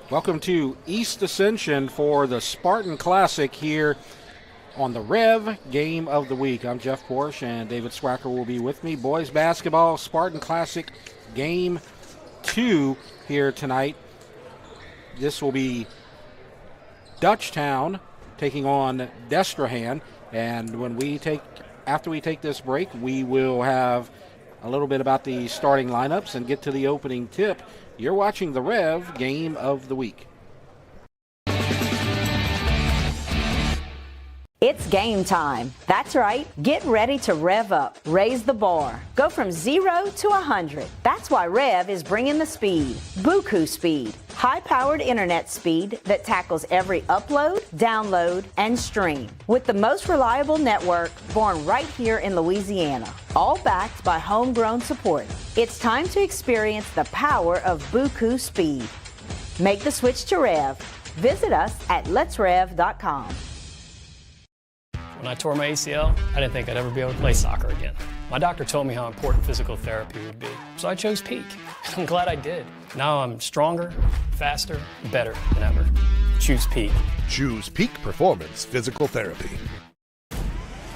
Welcome to East Ascension for the Spartan Classic here on the REV Game of the Week. I'm Jeff Porsche, and David Swacker will be with me. Boys basketball, Spartan Classic Game 2 here tonight. This will be DUTCHTOWN taking on DESTREHAN, and after we take this break, we will have a little bit about the starting lineups and get to the opening tip. You're watching the REV Game of the Week. It's game time. That's right. Get ready to rev up. Raise the bar. Go from 0 to 100. That's why REV is bringing the speed. Buku speed. High-powered internet speed that tackles every upload, download, and stream. With the most reliable network born right here in Louisiana. All backed by homegrown support. It's time to experience the power of Buku speed. Make the switch to REV. Visit us at letsrev.com. When I tore my ACL, I didn't think I'd ever be able to play soccer again. My doctor told me how important physical therapy would be, so I chose Peak. I'm glad I did. Now I'm stronger, faster, better than ever. Choose Peak. Choose Peak Performance Physical Therapy.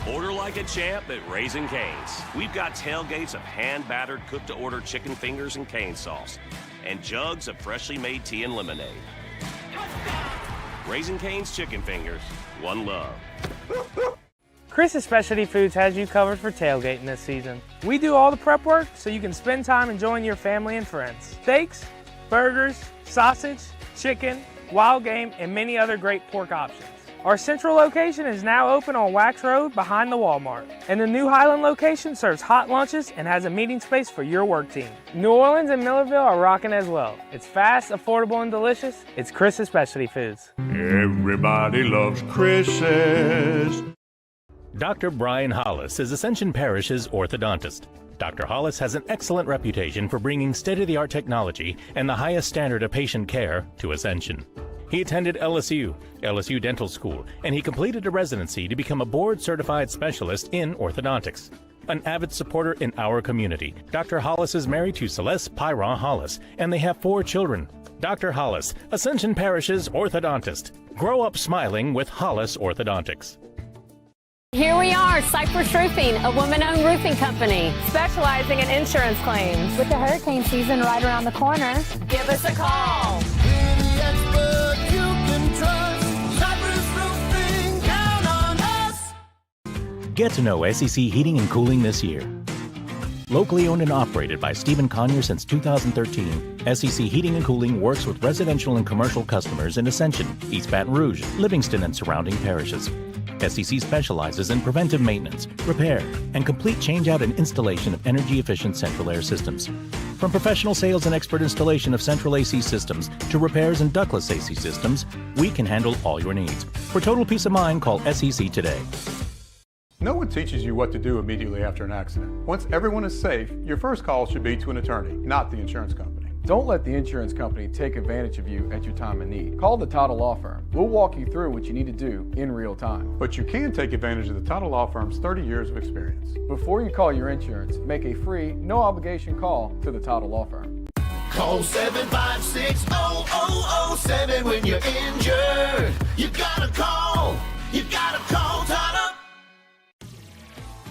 Order like a champ at Raising Cane's. We've got tailgates of hand-battered, cooked-to-order chicken fingers and cane sauce, and jugs of freshly made tea and lemonade. Raising Cane's Chicken Fingers, one love. Chris's Specialty Foods has you covered for tailgating this season. We do all the prep work so you can spend time enjoying your family and friends. Steaks, burgers, sausage, chicken, wild game, and many other great pork options. Our central location is now open on Wax Road behind the Walmart. And the new Highland location serves hot lunches and has a meeting space for your work team. New Orleans and Millerville are rocking as well. It's fast, affordable, and delicious. It's Chris's Specialty Foods. Everybody loves Chris's. Dr. Brian Hollis is Ascension Parish's orthodontist. Dr. Hollis has an excellent reputation for bringing state-of-the-art technology and the highest standard of patient care to Ascension. He attended LSU Dental School, and he completed a residency to become a board-certified specialist in orthodontics. An avid supporter in our community, Dr. Hollis is married to Celeste Pyron Hollis, and they have 4 children. Dr. Hollis, Ascension Parish's orthodontist. Grow up smiling with Hollis Orthodontics. Here we are, Cypress Roofing, a woman-owned roofing company specializing in insurance claims. With the hurricane season right around the corner, give us a call. Get to know SEC Heating and Cooling this year. Locally owned and operated by Stephen Conyer since 2013, SEC Heating and Cooling works with residential and commercial customers in Ascension, East Baton Rouge, Livingston, and surrounding parishes. SEC specializes in preventive maintenance, repair, and complete changeout and installation of energy-efficient central air systems. From professional sales and expert installation of central AC systems to repairs and ductless AC systems, we can handle all your needs. For total peace of mind, call SEC today. No one teaches you what to do immediately after an accident. Once everyone is safe, your first call should be to an attorney, not the insurance company. Don't let the insurance company take advantage of you at your time of need. Call the Title Law Firm. We'll walk you through what you need to do in real time. But you can take advantage of the Title Law Firm's 30 years of experience. Before you call your insurance, make a free, no-obligation call to the Title Law Firm. Call 756-0007 when you're injured. You gotta call Title.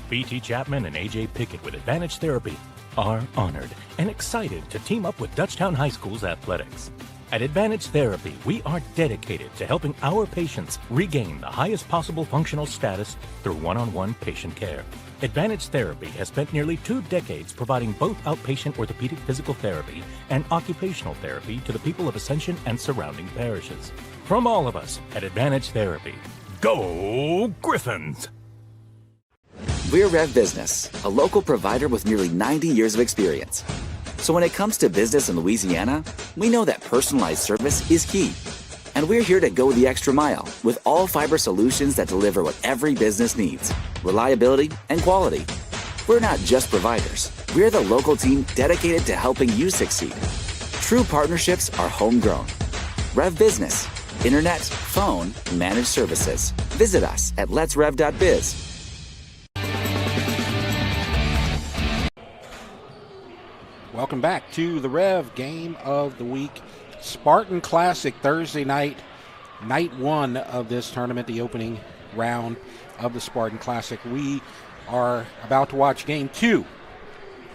B.T. Chapman and A.J. Pickett with Advantage Therapy are honored and excited to team up with Dutchtown High School's athletics. At Advantage Therapy, we are dedicated to helping our patients regain the highest possible functional status through one-on-one patient care. Advantage Therapy has spent nearly 2 decades providing both outpatient orthopedic physical therapy and occupational therapy to the people of Ascension and surrounding parishes. From all of us at Advantage Therapy, go Griffins! We're REV Business, a local provider with nearly 90 years of experience. So when it comes to business in Louisiana, we know that personalized service is key. And we're here to go the extra mile with all fiber solutions that deliver what every business needs, reliability and quality. We're not just providers. We're the local team dedicated to helping you succeed. True partnerships are homegrown. REV Business, internet, phone, managed services. Visit us at letsrev.biz. Welcome back to the REV Game of the Week Spartan Classic Thursday night, night one of this tournament, the opening round of the Spartan Classic. We are about to watch game 2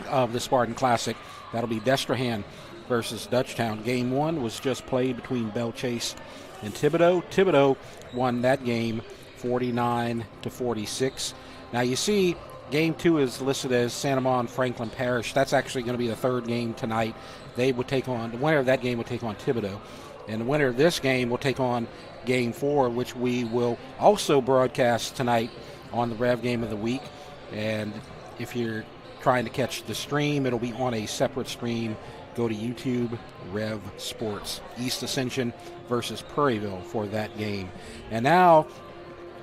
of the Spartan Classic. That'll be DESTREHAN versus DUTCHTOWN. Game 1 was just played between Belle Chasse and Thibodaux. Thibodaux won that game 49-46. Now you see game 2 is listed as Santa Maria and Franklin Parish. That's actually going to be the third game tonight. They would take on, the winner of that game would take on Thibodaux. And the winner of this game will take on game 4, which we will also broadcast tonight on the REV Game of the Week. And if you're trying to catch the stream, it'll be on a separate stream. Go to YouTube, REV Sports, East Ascension versus Prairieville for that game. And now,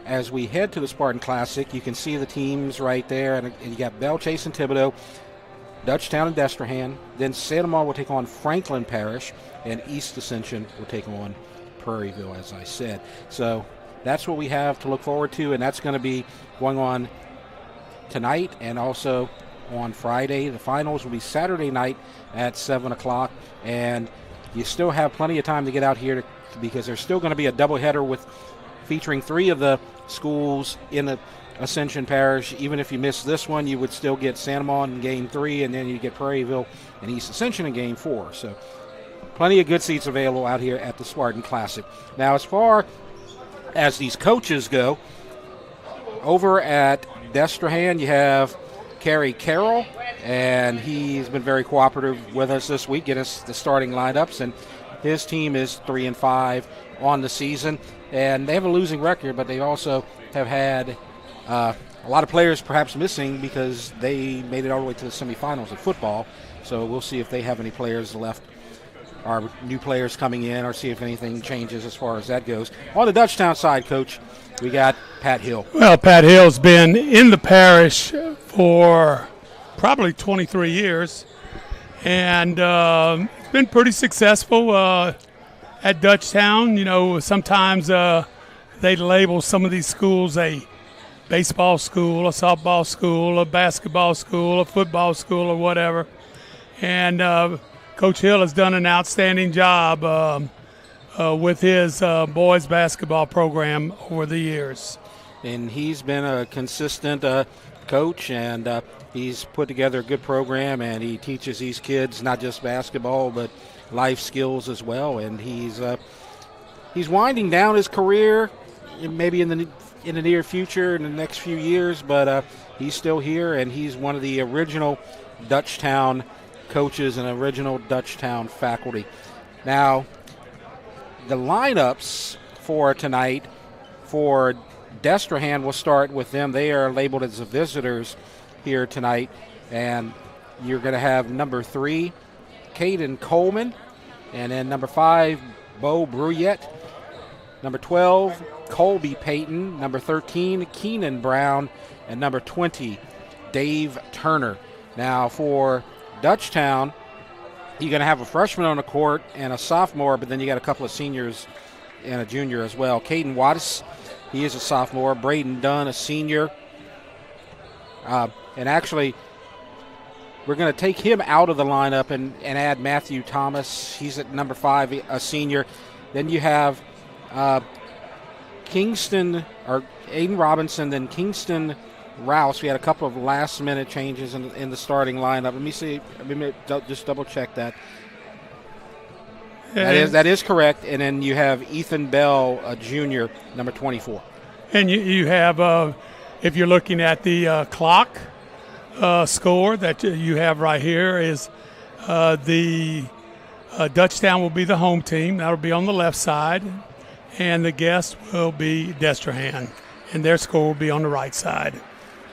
as we head to the Spartan Classic, you can see the teams right there. And you got Belle Chasse and Thibodaux, DUTCHTOWN and DESTREHAN. Then Santa Maria will take on Franklin Parish, and East Ascension will take on Prairieville, as I said. So that's what we have to look forward to, and that's going to be going on tonight and also on Friday. The finals will be Saturday night at 7 o'clock, and you still have plenty of time to get out here because there's still going to be a doubleheader with featuring 3 of the schools in the Ascension Parish. Even if you miss this one, you would still get Santa Maria in game 3, and then you get Prairieville and East Ascension in game 4. So plenty of good seats available out here at the Spartan Classic. Now, as far as these coaches go, over at DESTREHAN, you have Kerry Carroll, and he's been very cooperative with us this week, getting us the starting lineups, and his team is 3-5 on the season, and they have a losing record, but they also have had a lot of players perhaps missing because they made it all the way to the semifinals of football. So we'll see if they have any players left, or new players coming in, or see if anything changes as far as that goes. On the DUTCHTOWN side, Coach, we got Pat Hill. Well, Pat Hill's been in the parish for probably 23 years, and it's been pretty successful at DUTCHTOWN. You know, sometimes they label some of these schools a baseball school, a softball school, a basketball school, a football school, or whatever. And Coach Hill has done an outstanding job with his boys basketball program over the years. And he's been a consistent coach, and he's put together a good program, and he teaches these kids not just basketball but life skills as well. And he's winding down his career, maybe in the near future, in the next few years, but he's still here, and he's one of the original DUTCHTOWN coaches and original DUTCHTOWN faculty. Now, the lineups for tonight for DESTREHAN, will start with them. They are labeled as the visitors here tonight, and you're going to have number 3, Caden Coleman, and then number 5, Bo Bruyette, number 12, Colby Payton, number 13, Keenan Brown, and number 20, Dave Turner. Now for DUTCHTOWN, you're going to have a freshman on the court and a sophomore, but then you got a couple of seniors and a junior as well. Caden Wattis, he is a sophomore. Braden Dunn, a senior. And actually, we're going to take him out of the lineup and add Matthew Thomas. He's at number 5, a senior. Then you have Kingston, or Aiden Robinson, then Kingston Rouse. We had a couple of last-minute changes in the starting lineup. Let me see. Just double-check that. That is correct. And then you have Ethan Bell, a junior, number 24. And you have, if you're looking at the clock score that you have right here, is the DUTCHTOWN will be the home team. That will be on the left side. And the guest will be DESTREHAN. And their score will be on the right side.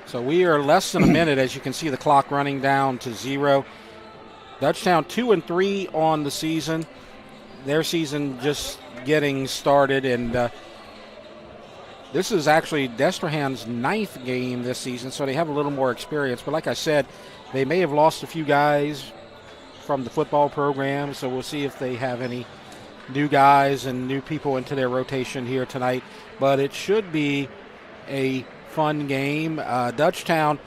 So we are less than a minute, as you can see the clock running down to 0. DUTCHTOWN 2-3 on the season. Their season just getting started, and this is actually DESTREHAN's 9th game this season, so they have a little more experience. But like I said, they may have lost a few guys from the football program, so we'll see if they have any new guys and new people into their rotation here tonight. But it should be a fun game. DUTCHTOWN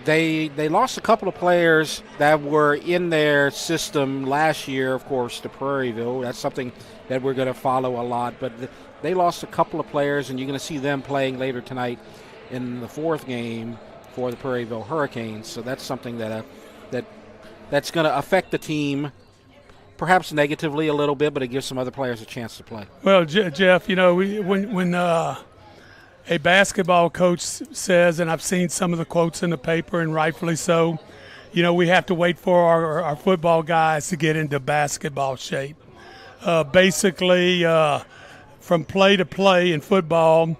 They lost a couple of players that were in their system last year, of course, to Prairieville. That's something that we're going to follow a lot. But they lost a couple of players, and you're going to see them playing later tonight in the fourth game for the Prairieville Hurricanes. So that's something that's going to affect the team, perhaps negatively a little bit, but it gives some other players a chance to play. Well, Jeff, when a basketball coach says, and I've seen some of the quotes in the paper, and rightfully so, we have to wait for our football guys to get into basketball shape. Basically, from play to play in football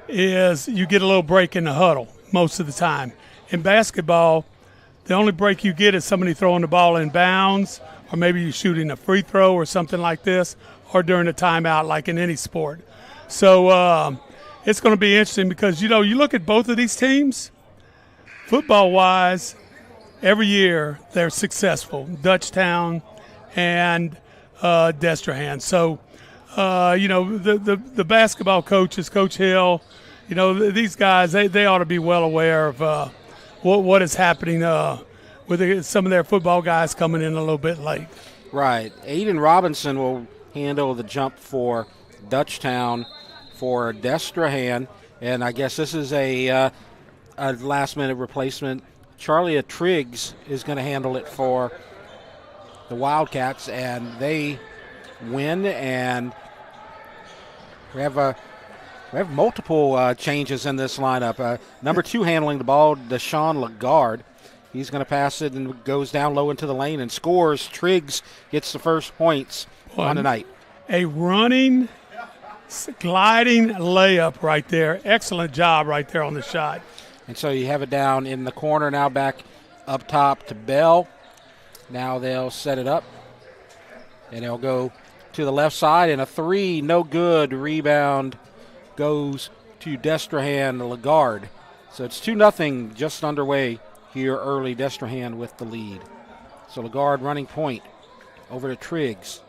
is you get a little break in the huddle most of the time. In basketball, the only break you get is somebody throwing the ball in bounds, or maybe you're shooting a free throw or something like this, or during a timeout like in any sport. So it's going to be interesting because, you look at both of these teams, football-wise, every year they're successful, Dutchtown and DESTREHAN. So, the basketball coaches, Coach Hill, these guys, they ought to be well aware of what is happening with some of their football guys coming in a little bit late. Right. Aiden Robinson will handle the jump for Dutchtown for DESTREHAN, and I guess this is a last-minute replacement. Charlie Triggs is going to handle it for the Wildcats, and they win. And we have multiple changes in this lineup. Number 2 handling the ball, Deshaun Lagarde. He's going to pass it and goes down low into the lane and scores. Triggs gets the first points on the night. A running, gliding layup right there. Excellent job right there on the shot. And so you have it down in the corner now, back up top to Bell. Now they'll set it up, and they'll go to the left side, and a 3, no good. Rebound goes to DESTREHAN Lagarde. So it's 2-0 just underway here early. DESTREHAN with the lead. So Lagarde running point over to Triggs.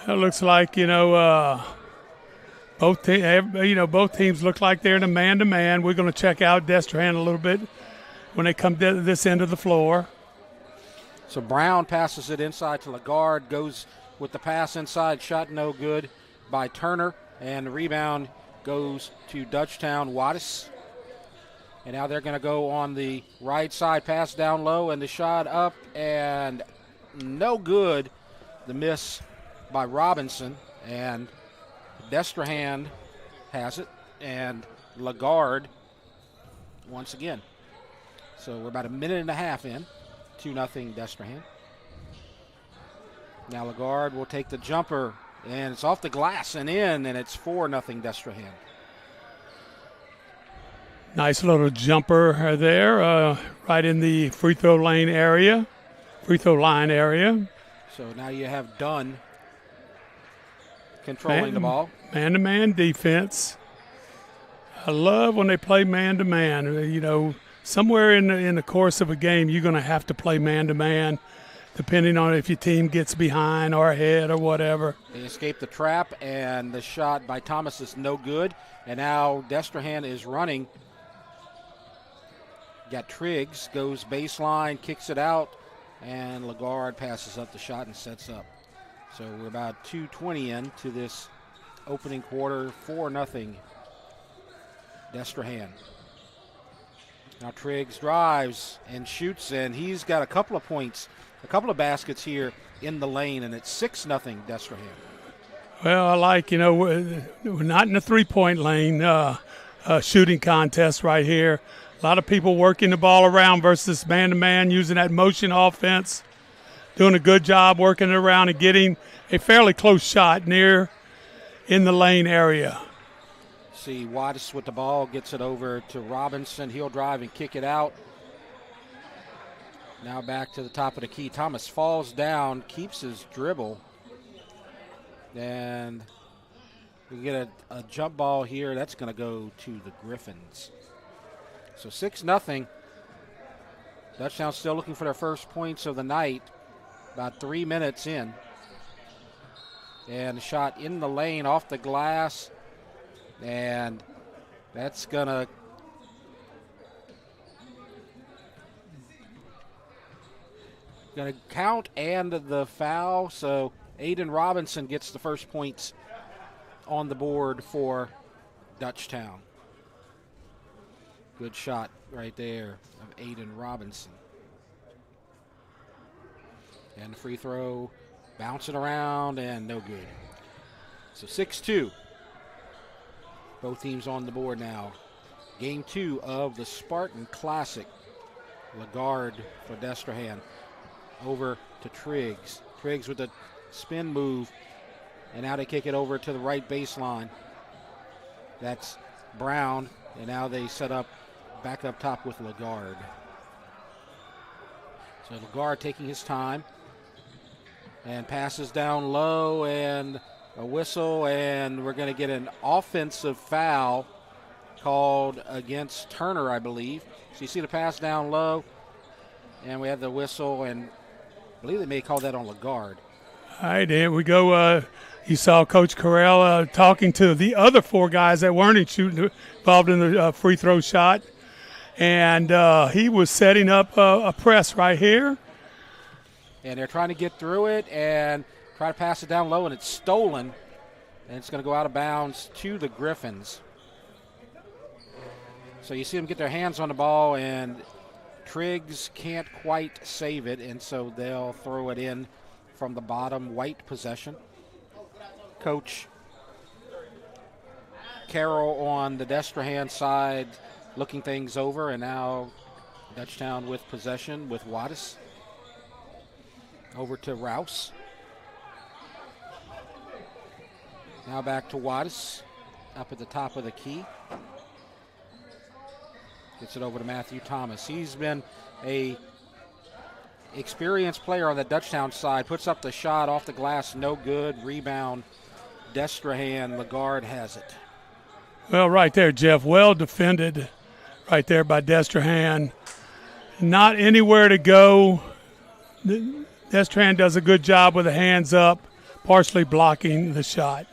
It looks like, both teams look like they're in a man-to-man. We're going to check out DESTREHAN a little bit when they come to this end of the floor. So Brown passes it inside to Lagarde, goes with the pass inside, shot no good by Turner, and the rebound goes to Dutchtown Wattis. And now they're going to go on the right side, pass down low, and the shot up, and no good. The miss by Robinson, and DESTREHAN has it, and Lagarde once again. So we're about a minute and a half in, 2-0 DESTREHAN. Now Lagarde will take the jumper, and it's off the glass and in, and it's 4-0 DESTREHAN. Nice little jumper there, right in the free throw line area. So now you have Dunn controlling the ball. Man-to-man defense. I love when they play man-to-man. Somewhere in the course of a game, you're going to have to play man-to-man, depending on if your team gets behind or ahead or whatever. They escape the trap, and the shot by Thomas is no good. And now DESTREHAN is running. Got Triggs, goes baseline, kicks it out, and Lagarde passes up the shot and sets up. So we're about 2:20 into this opening quarter, 4-0 DESTREHAN. Now Triggs drives and shoots, and he's got a couple of points, a couple of baskets here in the lane, and it's 6-0 DESTREHAN. Well, I like, we're not in the three-point lane shooting contest right here. A lot of people working the ball around versus man-to-man, using that motion offense, doing a good job working it around and getting a fairly close shot near in the lane area. See Wattis with the ball, gets it over to Robinson. He'll drive and kick it out. Now back to the top of the key. Thomas falls down, keeps his dribble. And we get a jump ball here. That's going to go to the Griffins. So 6-0. Dutchtown still looking for their first points of the night. About 3 minutes in. And a shot in the lane off the glass. And that's going to Going to count and the foul, so Aiden Robinson gets the first points on the board for Dutchtown. Good shot right there of Aiden Robinson. And the free throw bouncing around and no good. So 6-2. Both teams on the board now. Game 2 of the Spartan Classic. Lagarde for DESTREHAN. Over to Triggs. Triggs with a spin move. And now they kick it over to the right baseline. That's Brown. And now they set up back up top with Lagarde. So Lagarde taking his time. And passes down low and a whistle. And we're going to get an offensive foul called against Turner, I believe. So you see the pass down low. And we have the whistle. And I believe they may call that on Lagarde. All right, there we go. You saw Coach Carell talking to the other 4 guys that weren't involved in the free throw shot. And he was setting up a press right here. And they're trying to get through it and try to pass it down low, and it's stolen. And it's going to go out of bounds to the Griffins. So you see them get their hands on the ball, and Triggs can't quite save it, and so they'll throw it in from the bottom. White possession. Coach Carroll on the DESTREHAN side looking things over, and now Dutchtown with possession with Wattis. Over to Rouse. Now back to Wattis up at the top of the key. Gets it over to Matthew Thomas. He's been a experienced player on the Dutchtown side. Puts up the shot off the glass, no good. Rebound, DESTREHAN. Lagarde has it. Well, right there, Jeff. Well defended right there by DESTREHAN. Not anywhere to go. DESTREHAN does a good job with the hands up, partially blocking the shot.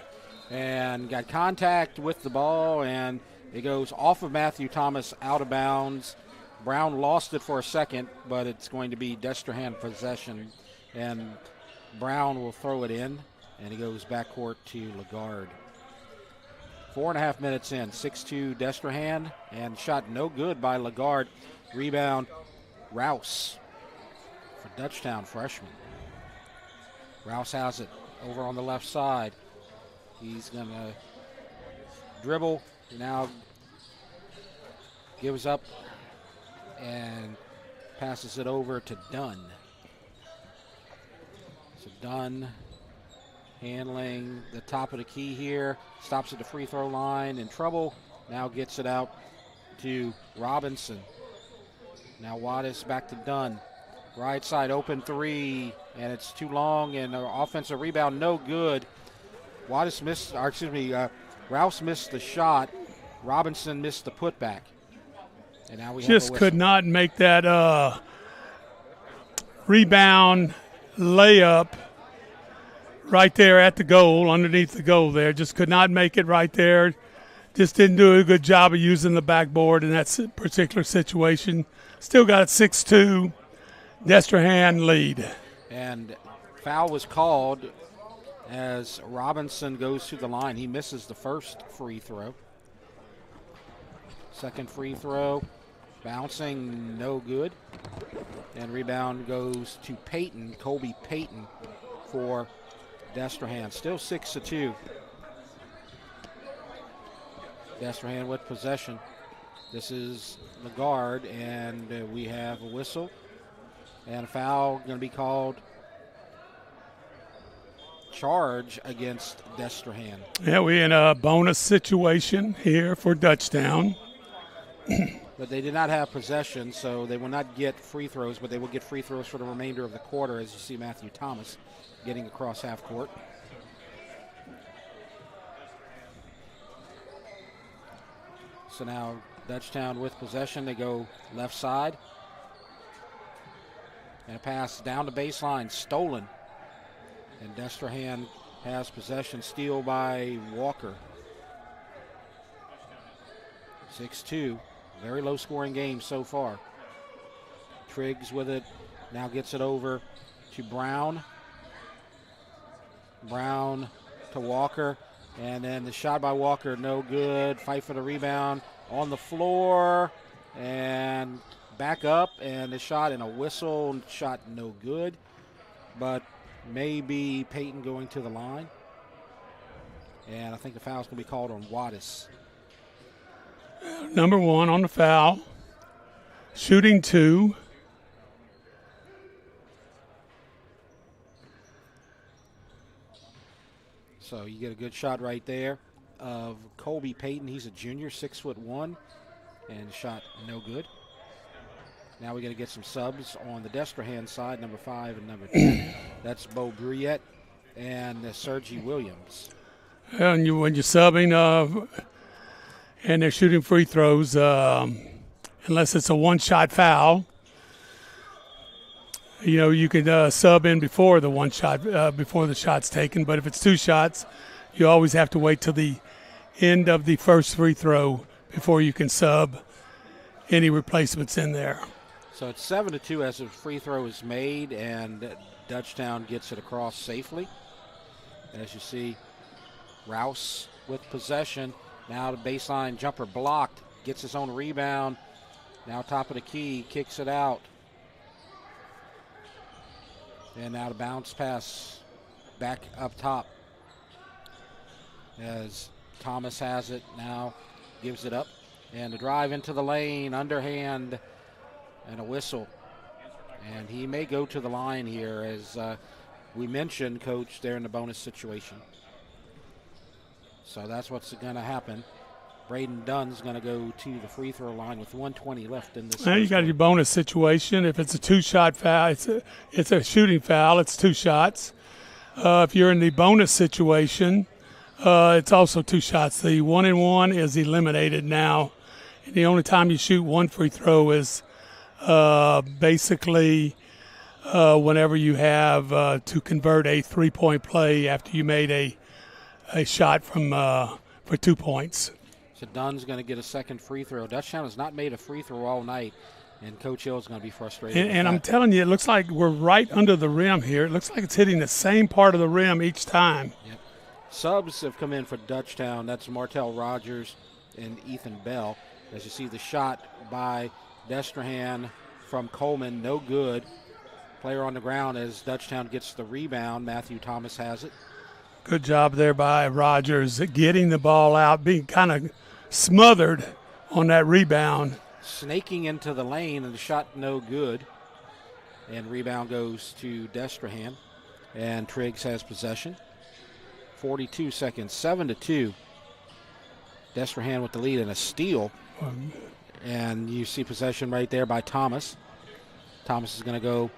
And got contact with the ball, and it goes off of Matthew Thomas, out of bounds. Brown lost it for a second, but it's going to be DESTREHAN possession. And Brown will throw it in, and he goes backcourt to Lagarde. 4.5 minutes in, 6-2 DESTREHAN, and shot no good by Lagarde. Rebound, Rouse for Dutchtown, freshman. Rouse has it over on the left side. He's going to dribble, now gives up and passes it over to Dunn. So Dunn handling the top of the key here, stops at the free throw line, in trouble, now gets it out to Robinson. Now Wattis back to Dunn. Right side open three, and it's too long, and an offensive rebound, no good. Wattis missed, or excuse me, Rouse missed the shot. Robinson missed the putback. And now we just could not make that rebound layup right there at the goal, underneath the goal there. Just could not make it right there. Just didn't do a good job of using the backboard in that particular situation. Still got 6-2, DESTREHAN lead. And foul was called as Robinson goes to the line. He misses the first free throw. Second free throw, bouncing, no good. And rebound goes to Payton, Colby Payton for DESTREHAN. Still 6-2. DESTREHAN with possession. This is Lagarde, and we have a whistle. And a foul going to be called. Charge against DESTREHAN. Yeah, we're in a bonus situation here for Dutchtown. But they did not have possession, so they will not get free throws, but they will get free throws for the remainder of the quarter, as you see Matthew Thomas getting across half court. So now Dutchtown with possession. They go left side. And a pass down the baseline, stolen. And DESTREHAN has possession, steal by Walker. 6-2, very low scoring game so far. Triggs with it Now gets it over to Brown. Brown to Walker. And then the shot by Walker, no good. Fight for the rebound on the floor. And back up. And the shot and a whistle. Shot no good. But maybe Peyton going to the line. And I think the foul's going to be called on Wattis. Number 1 on the foul. Shooting 2. So you get a good shot right there of Colby Payton. He's a junior, 6'1", and shot no good. Now we're going to get some subs on the Destrehan side, number 5 and number 10. That's Bo Bruyette and Sergi Williams. And when you're subbing and they're shooting free throws, unless it's a one-shot foul, you can sub in before the one shot, before the shot's taken. But if it's 2 shots, you always have to wait till the end of the first free throw before you can sub any replacements in there. So it's 7-2 as the free throw is made, and Dutchtown gets it across safely. As you see, Rouse with possession. Now the baseline jumper blocked, gets his own rebound. Now top of the key, kicks it out. And now the bounce pass back up top as Thomas has it, now gives it up. And the drive into the lane, underhand, and a whistle. And he may go to the line here, as we mentioned, Coach, they're in the bonus situation. So that's what's going to happen. Braden Dunn's going to go to the free throw line with 1:20 left in this. Now you got your bonus situation. If it's a 2-shot foul, it's a shooting foul. It's 2 shots. If you're in the bonus situation, it's also 2 shots. The 1-and-1 is eliminated now. And the only time you shoot 1 free throw is basically whenever you have to convert a 3-point play after you made a shot from for 2 points. So Dunn's going to get a second free throw. Dutchtown has not made a free throw all night, and Coach Hill's going to be frustrated. And I'm telling you, it looks like we're right under the rim here. It looks like it's hitting the same part of the rim each time. Yep. Subs have come in for Dutchtown. That's Martell Rogers and Ethan Bell. As you see, the shot by Destrehan from Coleman, no good. Player on the ground as Dutchtown gets the rebound. Matthew Thomas has it. Good job there by Rogers getting the ball out, being kind of smothered on that rebound. Snaking into the lane, and the shot no good. And rebound goes to Destrehan. And Triggs has possession. 42 seconds, 7-2. Destrehan with the lead and a steal. And you see possession right there by Thomas. Thomas is going to go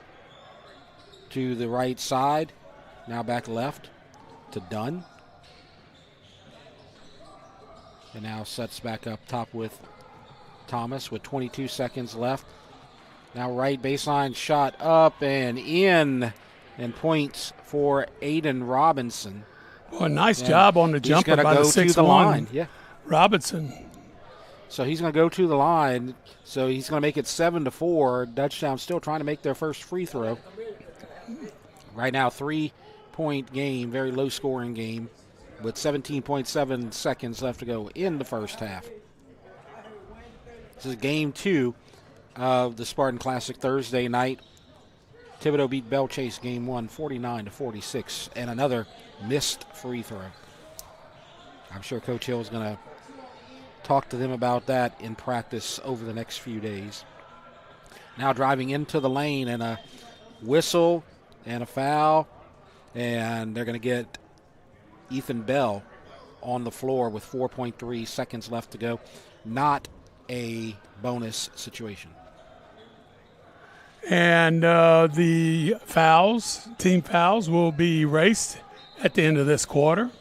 to the right side. Now back left to Dunn. And now sets back up top with Thomas with 22 seconds left. Now right baseline shot up and in, and points for Aiden Robinson. Well, nice job on the jumper by the 6'1". Yeah. Robinson. So he's going to go to the line. So he's going to make it 7-4. Dutchtown still trying to make their first free throw. Right now, 3-point game, very low scoring game, with 17.7 seconds left to go in the first half. This is game 2 of the Spartan Classic Thursday night. Thibodaux beat Belle Chase game 1, 49-46, and another missed free throw. I'm sure Coach Hill is going to talk to them about that in practice over the next few days. Now driving into the lane, and a whistle and a foul, and they're going to get Ethan Bell on the floor with 4.3 seconds left to go. Not a bonus situation. And the fouls, team fouls, will be erased at the end of this quarter.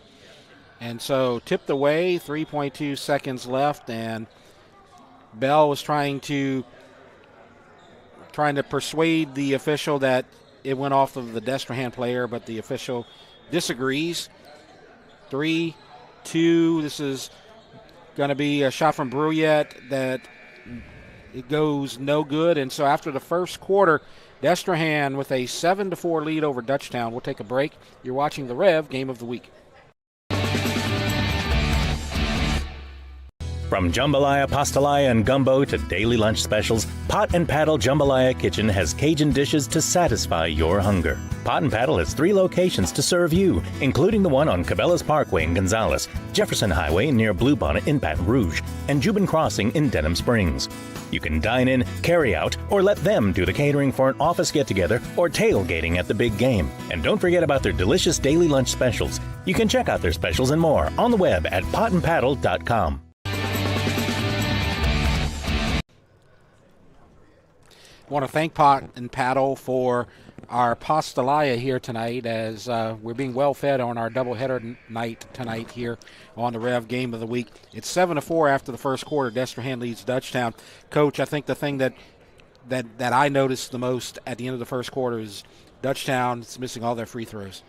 And so tipped away, 3.2 seconds left, and Bell was trying to persuade the official that it went off of the Destrehan player, but the official disagrees. 3-2, this is going to be a shot from Bruyette that it goes no good. And so after the first quarter, Destrehan with a 7-4 lead over Dutchtown. We'll take a break. You're watching the Rev Game of the Week. From jambalaya, pastalaya, and gumbo to daily lunch specials, Pot and Paddle Jambalaya Kitchen has Cajun dishes to satisfy your hunger. Pot and Paddle has 3 locations to serve you, including the one on Cabela's Parkway in Gonzales, Jefferson Highway near Bluebonnet in Baton Rouge, and Jubin Crossing in Denham Springs. You can dine in, carry out, or let them do the catering for an office get-together or tailgating at the big game. And don't forget about their delicious daily lunch specials. You can check out their specials and more on the web at potandpaddle.com. I want to thank Pot and Paddle for our pastalaya here tonight, as we're being well fed on our doubleheader night tonight here on the Rev Game of the Week. It's 7-4 after the first quarter. Destrehan leads Dutchtown. Coach, I think the thing that I noticed the most at the end of the first quarter is Dutchtown is missing all their free throws.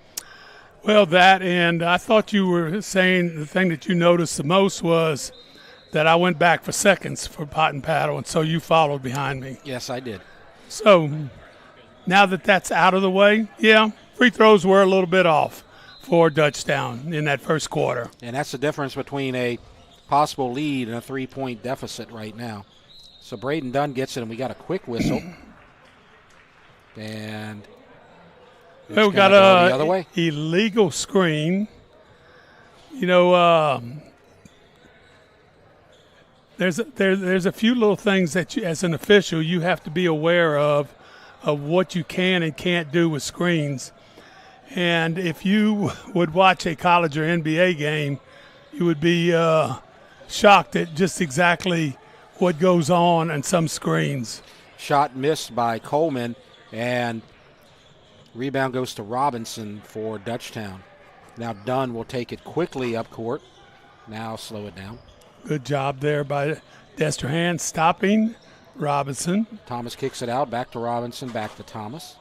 Well, that, and I thought you were saying the thing that you noticed the most was that I went back for seconds for Pot and Paddle, and so you followed behind me. Yes, I did. So now that that's out of the way, yeah, free throws were a little bit off for Dutchtown in that first quarter. And that's the difference between a possible lead and a 3-point deficit right now. So Braden Dunn gets it, and we got a quick whistle. And we got the other way. Illegal screen. You know, there's a few little things that you, as an official, you have to be aware of what you can and can't do with screens. And if you would watch a college or NBA game, you would be shocked at just exactly what goes on in some screens. Shot missed by Coleman, and rebound goes to Robinson for Dutchtown. Now Dunn will take it quickly up court. Now slow it down. Good job there by Destrehan stopping Robinson. Thomas kicks it out, back to Robinson, back to Thomas.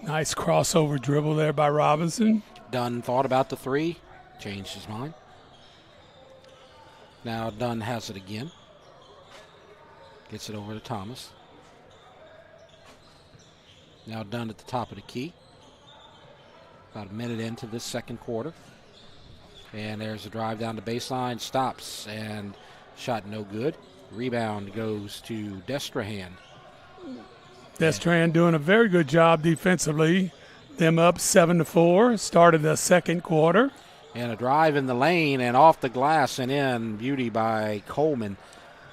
Nice crossover dribble there by Robinson. Dunn thought about the three, changed his mind. Now Dunn has it again. Gets it over to Thomas. Now Dunn at the top of the key. About a minute into this second quarter. And there's a drive down the baseline, stops, and shot no good. Rebound goes to Destrehan. Destrehan doing a very good job defensively. Them up 7-4, started the second quarter. And a drive in the lane and off the glass and in, beauty by Coleman.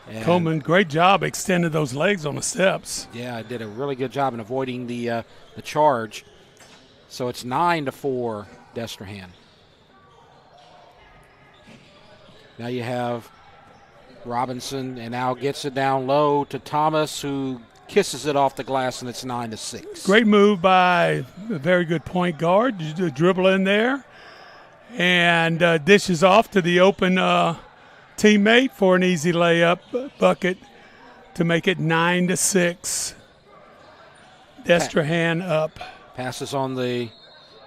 And Coleman, great job, extended those legs on the steps. Yeah, did a really good job in avoiding the charge. So it's 9-4 Destrehan. Now you have Robinson, and now gets it down low to Thomas, who kisses it off the glass, and it's 9-6. Great move by a very good point guard. You dribble in there and dishes off to the open teammate for an easy layup bucket to make it 9-6. Destrehan up. Passes on the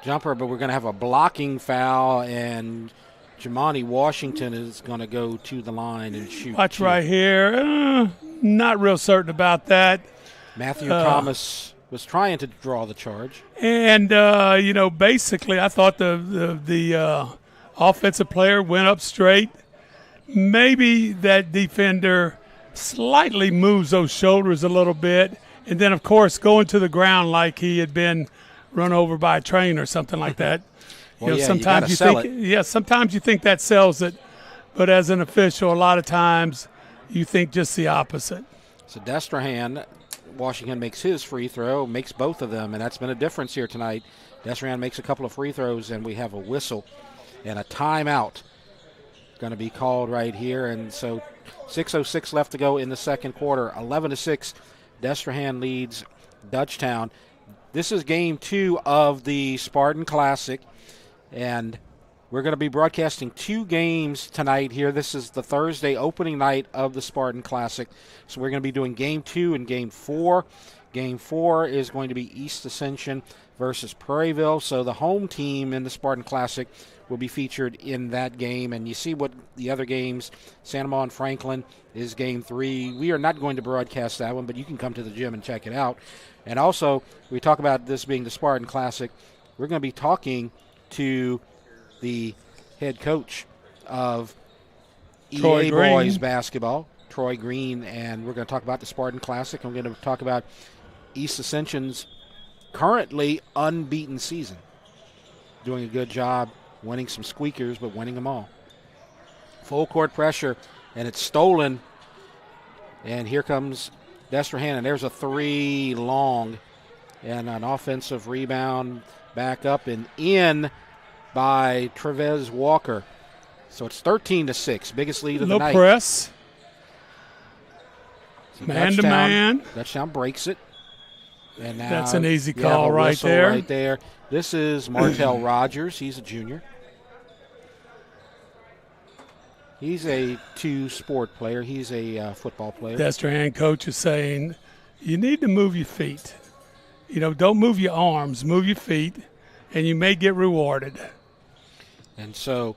jumper, but we're going to have a blocking foul, and Jamani Washington is going to go to the line and shoot. Watch right here. Not real certain about that. Matthew Thomas was trying to draw the charge. And, basically I thought the offensive player went up straight. Maybe that defender slightly moves those shoulders a little bit. And then, of course, going to the ground like he had been run over by a train or something like that. Well, sometimes you think that sells it, but as an official, a lot of times you think just the opposite. So Destrehan, Washington makes his free throw, makes both of them, and that's been a difference here tonight. Destrehan makes a couple of free throws, and we have a whistle and a timeout going to be called right here. And so 6:06 left to go in the second quarter. 11-6, Destrehan leads Dutchtown. This is game 2 of the Spartan Classic. And we're going to be broadcasting 2 games tonight here. This is the Thursday opening night of the Spartan Classic. So we're going to be doing Game 2 and Game 4. Game 4 is going to be East Ascension versus Prairieville. So the home team in the Spartan Classic will be featured in that game. And you see what the other games, Santa Maria and Franklin is Game 3. We are not going to broadcast that one, but you can come to the gym and check it out. And also, we talk about this being the Spartan Classic. We're going to be talking to the head coach of EA Boys basketball, Troy Green, and we're going to talk about the Spartan Classic. And we're going to talk about East Ascension's currently unbeaten season. Doing a good job winning some squeakers, but winning them all. Full court pressure, and it's stolen. And here comes DESTREHAN, and there's a 3 long, and an offensive rebound back up and in by Trevez Walker. So it's 13-6, biggest lead of the night. No press. So Man-to-man. DUTCHTOWN breaks it. And now that's an easy call right there. Right there. This is Martell Rogers. He's a junior. He's a two-sport player. He's a football player. DESTREHAN coach is saying, you need to move your feet. You know, don't move your arms, move your feet, and you may get rewarded. And so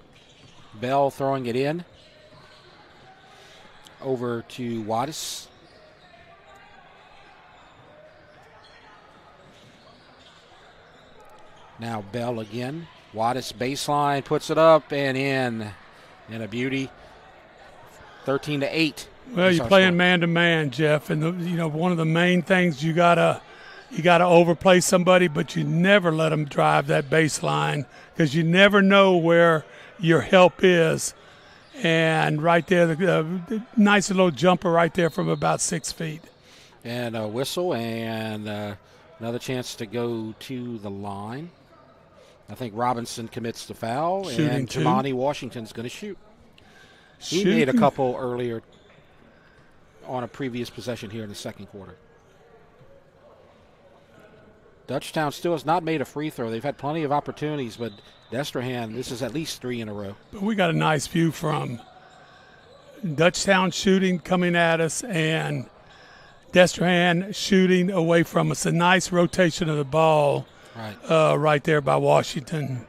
Bell throwing it in over to Wattis. Now Bell again. Wattis baseline, puts it up and in. And a beauty. 13-8. Well, you're playing man-to-man, Jeff, and one of the main things you gotta overplay somebody, but you never let them drive that baseline because you never know where your help is. And right there, the nice little jumper right there from about 6 feet. And a whistle and another chance to go to the line. I think Robinson commits the foul, and Jamani Washington's going to shoot. He made a couple earlier on a previous possession here in the second quarter. DUTCHTOWN still has not made a free throw. They've had plenty of opportunities, but DESTREHAN, this is at least 3 in a row. But we got a nice view from DUTCHTOWN shooting coming at us and DESTREHAN shooting away from us. A nice rotation of the ball right there by Washington.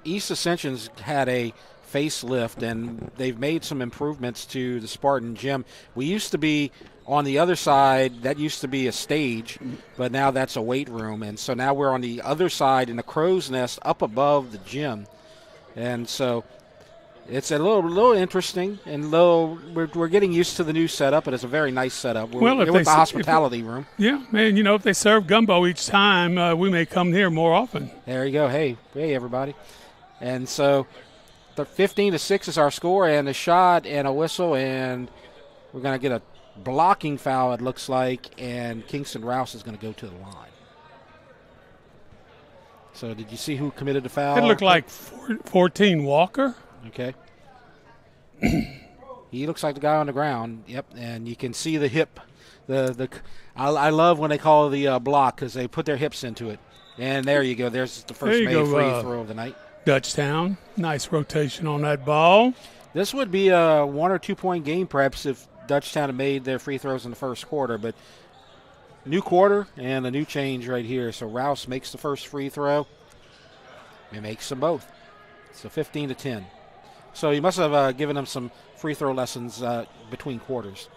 East Ascension's had a facelift, and they've made some improvements to the Spartan gym. We used to be on the other side. That used to be a stage, but now that's a weight room. And so now we're on the other side in the crow's nest up above the gym. And so it's a little interesting, and we're getting used to the new setup, but it's a very nice setup. We're with the hospitality room. Yeah, man, if they serve gumbo each time, we may come here more often. There you go. Hey, everybody. And so the 15-6 is our score, and a shot and a whistle, and we're going to get a blocking foul, it looks like, and Kingston Rouse is going to go to the line. So did you see who committed the foul? It looked like 14 Walker. Okay. He looks like the guy on the ground. Yep, and you can see the hip. I love when they call the block because they put their hips into it. And there you go. There's the first made free throw of the night. DUTCHTOWN, nice rotation on that ball. This would be a 1 or 2 point game perhaps if DUTCHTOWN had made their free throws in the first quarter. But new quarter and a new change right here. So Rouse makes the first free throw. He makes them both. So 15-10. So you must have given them some free throw lessons between quarters.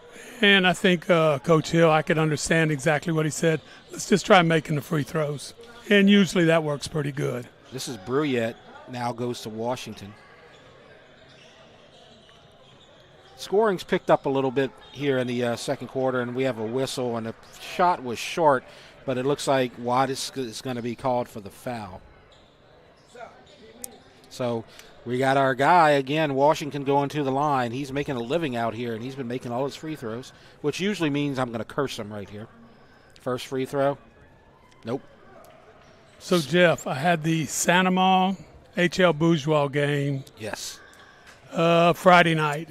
And I think Coach Hill, I could understand exactly what he said. Let's just try making the free throws. And usually that works pretty good. This is Bruyette. Now goes to Washington. Scoring's picked up a little bit here in the second quarter, and we have a whistle, and the shot was short, but it looks like Wattis is going to be called for the foul. So we got our guy, again, Washington going to the line. He's making a living out here, and he's been making all his free throws, which usually means I'm going to curse him right here. First free throw. Nope. So, Jeff, I had the Santa Maria H.L. Bourgeois game. Yes. Friday night.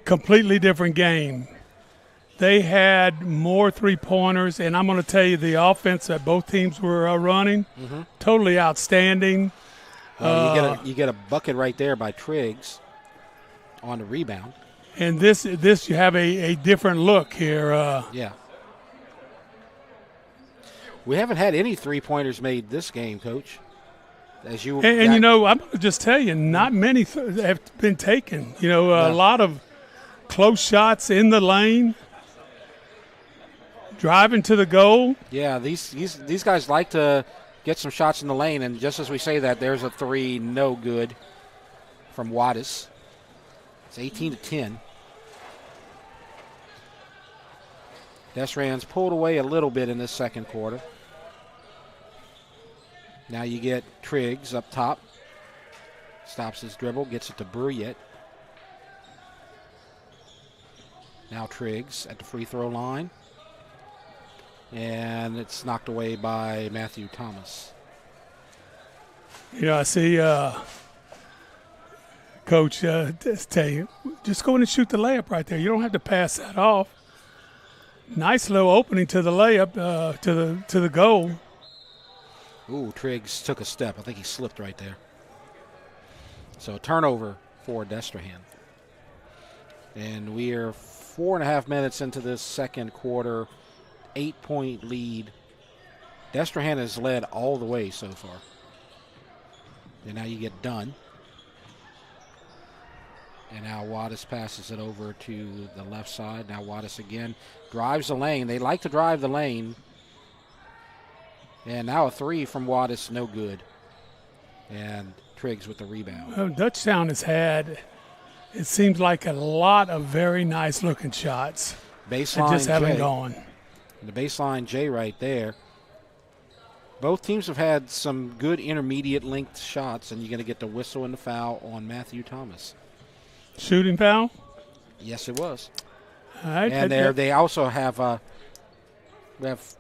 Completely different game. They had more three-pointers, and I'm going to tell you the offense that both teams were running, totally outstanding. You get a bucket right there by Triggs on the rebound. And this you have a different look here. Yeah. We haven't had any three-pointers made this game, Coach. As you and you know, I'm going to just tell you, not many have been taken. You know, a lot of close shots in the lane, driving to the goal. Yeah, these guys like to get some shots in the lane, and just as we say that, there's a three, no good from Wattis. It's 18-10. Destrehan's pulled away a little bit in this second quarter. Now you get Triggs up top. Stops his dribble, gets it to Bruyette. Now Triggs at the free throw line. And it's knocked away by Matthew Thomas. You know, I see Coach just tell you, just go in and shoot the layup right there. You don't have to pass that off. Nice little opening to the layup, to the goal. Ooh, Triggs took a step. I think he slipped right there. So turnover for Destrehan. And we are 4.5 minutes into this second quarter. 8-point lead. Destrehan has led all the way so far. And now you get Dunn. And now Wattis passes it over to the left side. Now Wattis again drives the lane. They like to drive the lane. And now a three from Wattis, no good. And Triggs with the rebound. Well, Dutchtown has had, it seems like, a lot of very nice-looking shots. Baseline just haven't J. gone. The baseline J right there. Both teams have had some good intermediate length shots, and you're going to get the whistle and the foul on Matthew Thomas. Shooting foul? Yes, it was. All right. And they also have we have,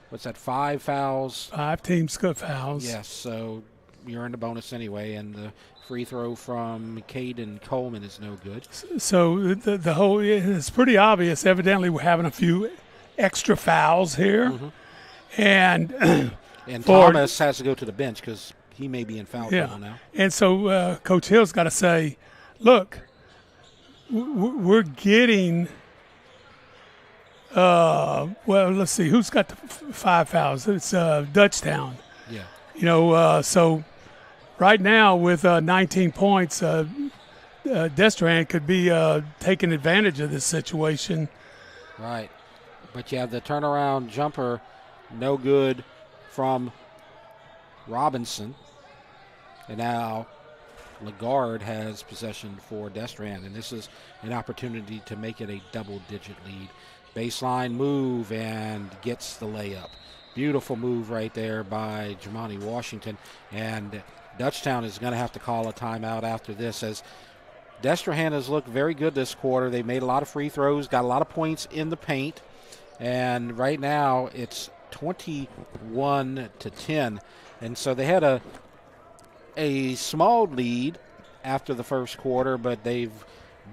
what's that, 5 fouls? 5 teams got fouls. Yes, so you're in the bonus anyway, and the free throw from Caden Coleman is no good. So the whole, it's pretty obvious. Evidently, we're having a few extra fouls here. Mm-hmm. And Thomas has to go to the bench because he may be in foul trouble now. And so Coach Hill's got to say, look, we're getting well, let's see, who's got the 5 fouls? It's Dutchtown. Yeah. You know, so right now with 19 points, Destrehan could be taking advantage of this situation. Right. But you have the turnaround jumper, no good from Robinson. And now Lagarde has possession for Destrehan, and this is an opportunity to make it a double-digit lead. Baseline move and gets the layup. Beautiful move right there by Jamani Washington, and Dutchtown is going to have to call a timeout after this, as Destrehan has looked very good this quarter. They made a lot of free throws, got a lot of points in the paint, and right now it's 21-10, and so they had a small lead after the first quarter, but they've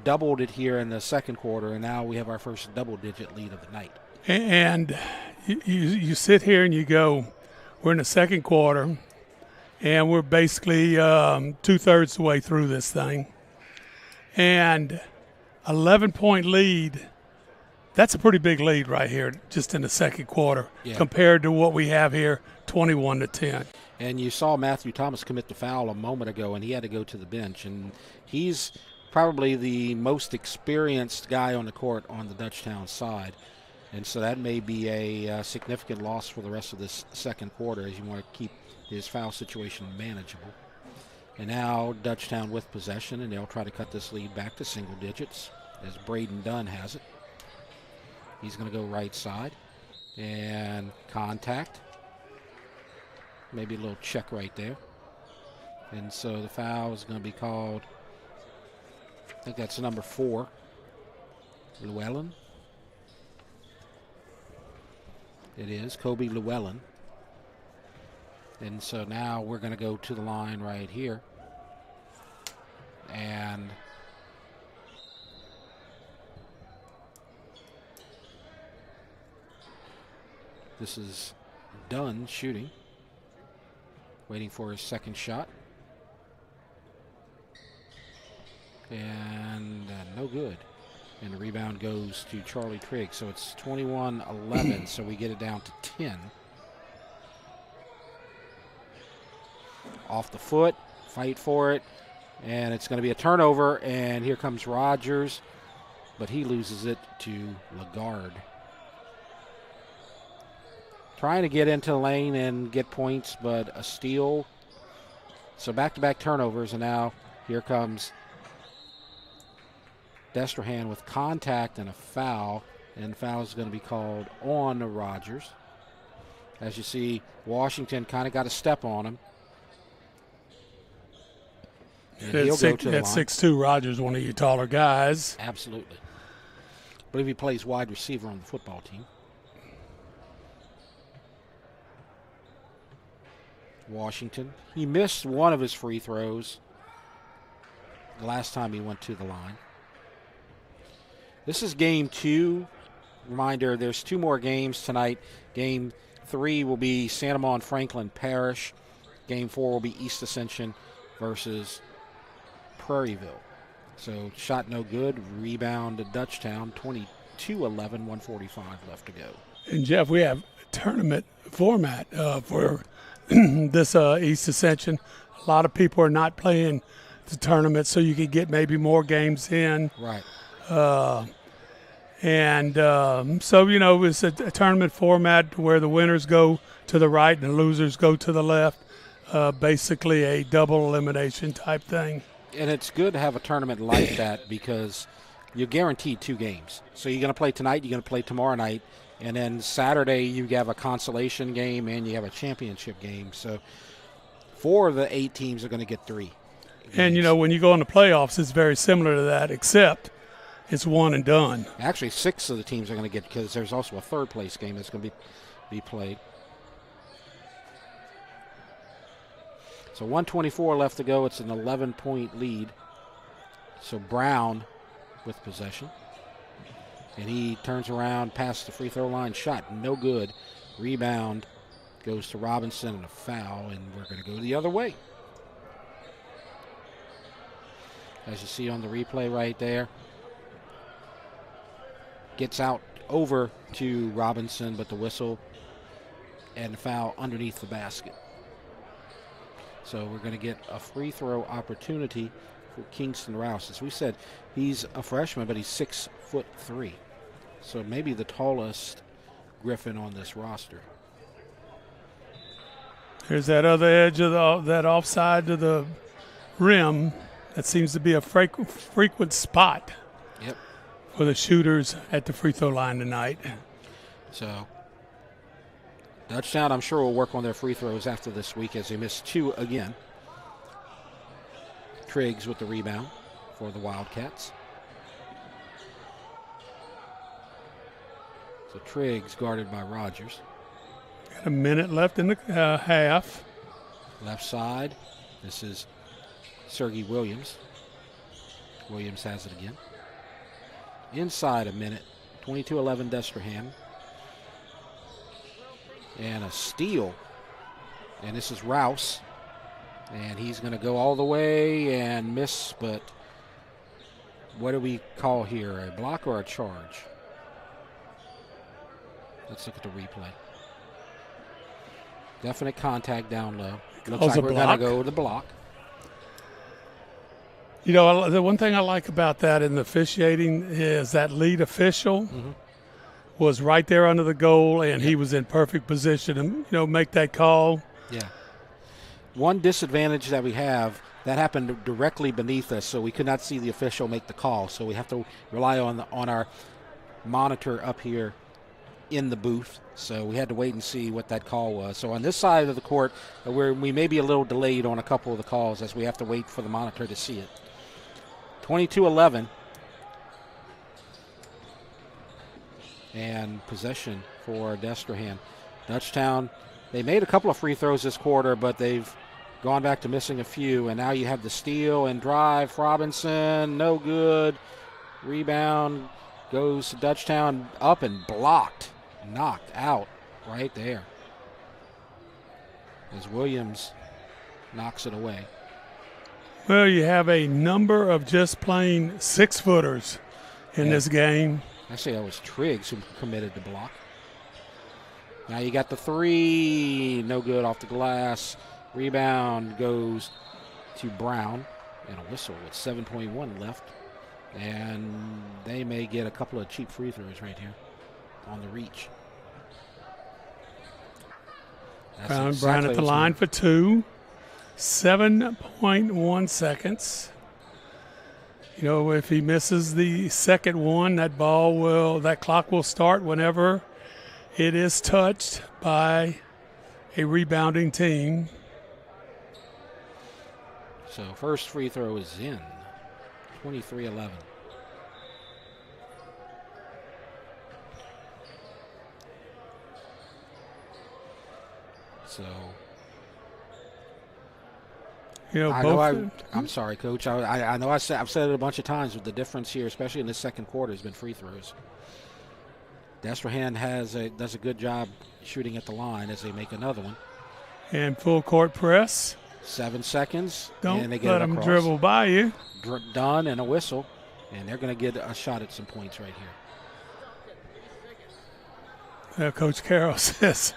doubled it here in the second quarter, and now we have our first double-digit lead of the night. And you sit here and you go, we're in the second quarter, and we're basically 2/3 the way through this thing. And 11-point lead, that's a pretty big lead right here just in the second quarter compared to what we have here, 21-10. And you saw Matthew Thomas commit the foul a moment ago, and he had to go to the bench. And he's probably the most experienced guy on the court on the Dutchtown side. And so that may be a significant loss for the rest of this second quarter, as you want to keep his foul situation manageable. And now Dutchtown with possession, and they'll try to cut this lead back to single digits as Braden Dunn has it. He's going to go right side and contact. Maybe a little check right there. And so the foul is going to be called, I think that's number 4, Llewellyn. It is Kobe Llewellyn. And so now we're going to go to the line right here. And this is Dunn shooting. Waiting for his second shot. And no good. And the rebound goes to Charlie Trigg. So it's 21-11, so we get it down to 10. off the foot, fight for it, and it's going to be a turnover, and here comes Rogers, but he loses it to Lagarde. Trying to get into the lane and get points, but a steal. So back-to-back turnovers, and now here comes Destrehan with contact and a foul, and the foul is going to be called on Rogers. As you see, Washington kind of got a step on him. And he'll go to the line. 6'2", Rogers, one of your taller guys. Absolutely. I believe he plays wide receiver on the football team. Washington. He missed one of his free throws the last time he went to the line. This is game 2. Reminder, there's 2 more games tonight. Game 3 will be Santa Monica Franklin Parish. Game 4 will be East Ascension versus Prairieville. So shot no good. Rebound to Dutchtown. 22-11, 1:45 left to go. And Jeff, we have a tournament format for this East Ascension. A lot of people are not playing the tournament, so you could get maybe more games in. Right. So, you know, it's a tournament format where the winners go to the right and the losers go to the left. Basically a double elimination type thing. And it's good to have a tournament like that because you're guaranteed 2 games. So you're going to play tonight, you're going to play tomorrow night, and then Saturday you have a consolation game and you have a championship game. So 4 of the 8 teams are going to get 3 games. And, you know, when you go in the playoffs, it's very similar to that, except it's one and done. Actually, 6 of the teams are going to get, because there's also a third-place game that's going to be played. So 1:24 left to go. It's an 11-point lead. So Brown with possession. And he turns around past the free throw line. Shot no good. Rebound goes to Robinson and a foul, and we're going to go the other way. As you see on the replay right there. Gets out over to Robinson, but the whistle and the foul underneath the basket. So we're going to get a free throw opportunity for Kingston Rouse. As we said, he's a freshman, but he's 6'3". So maybe the tallest Griffin on this roster. Here's that other edge of that offside to the rim. That seems to be a frequent spot. Yep. For the shooters at the free throw line tonight. So Dutchtown, I'm sure, will work on their free throws after this week as they missed 2 again. Triggs with the rebound for the Wildcats. So Triggs guarded by Rogers. Got a minute left in the half. Left side. This is Sergey Williams. Williams has it again. Inside a minute. 22-11 Destrehan. And a steal. And this is Rouse. And he's going to go all the way and miss, but what do we call here? A block or a charge? Let's look at the replay. Definite contact down low. Looks like we're going to go to the block. You know, the one thing I like about that in the officiating is that lead official was right there under the goal, and he was in perfect position to, you know, make that call. Yeah. One disadvantage that we have, that happened directly beneath us, so we could not see the official make the call. So we have to rely on our monitor up here in the booth. So we had to wait and see what that call was. So on this side of the court, we may be a little delayed on a couple of the calls as we have to wait for the monitor to see it. 22-11. And possession for Destrehan. Dutchtown, they made a couple of free throws this quarter, but they've gone back to missing a few. And now you have the steal and drive. Robinson, no good. Rebound goes to Dutchtown, up and blocked. Knocked out right there. As Williams knocks it away. Well, you have a number of just plain 6-footers in this game. Actually, that was Triggs who committed the block. Now you got the three, no good off the glass. Rebound goes to Brown, and a whistle with 7.1 left. And they may get a couple of cheap free throws right here on the reach. Brown at the line for 2. 7.1 seconds. You know, if he misses the second one, that clock will start whenever it is touched by a rebounding team. So first free throw is in. 23-11. So, you know, I'm sorry, Coach. I know I've said it a bunch of times, but the difference here, especially in the second quarter, has been free throws. Destrehan does a good job shooting at the line as they make another one. And full court press. 7 seconds. Don't and they get let them dribble by you. Done, and a whistle. And they're going to get a shot at some points right here. Coach Carroll says,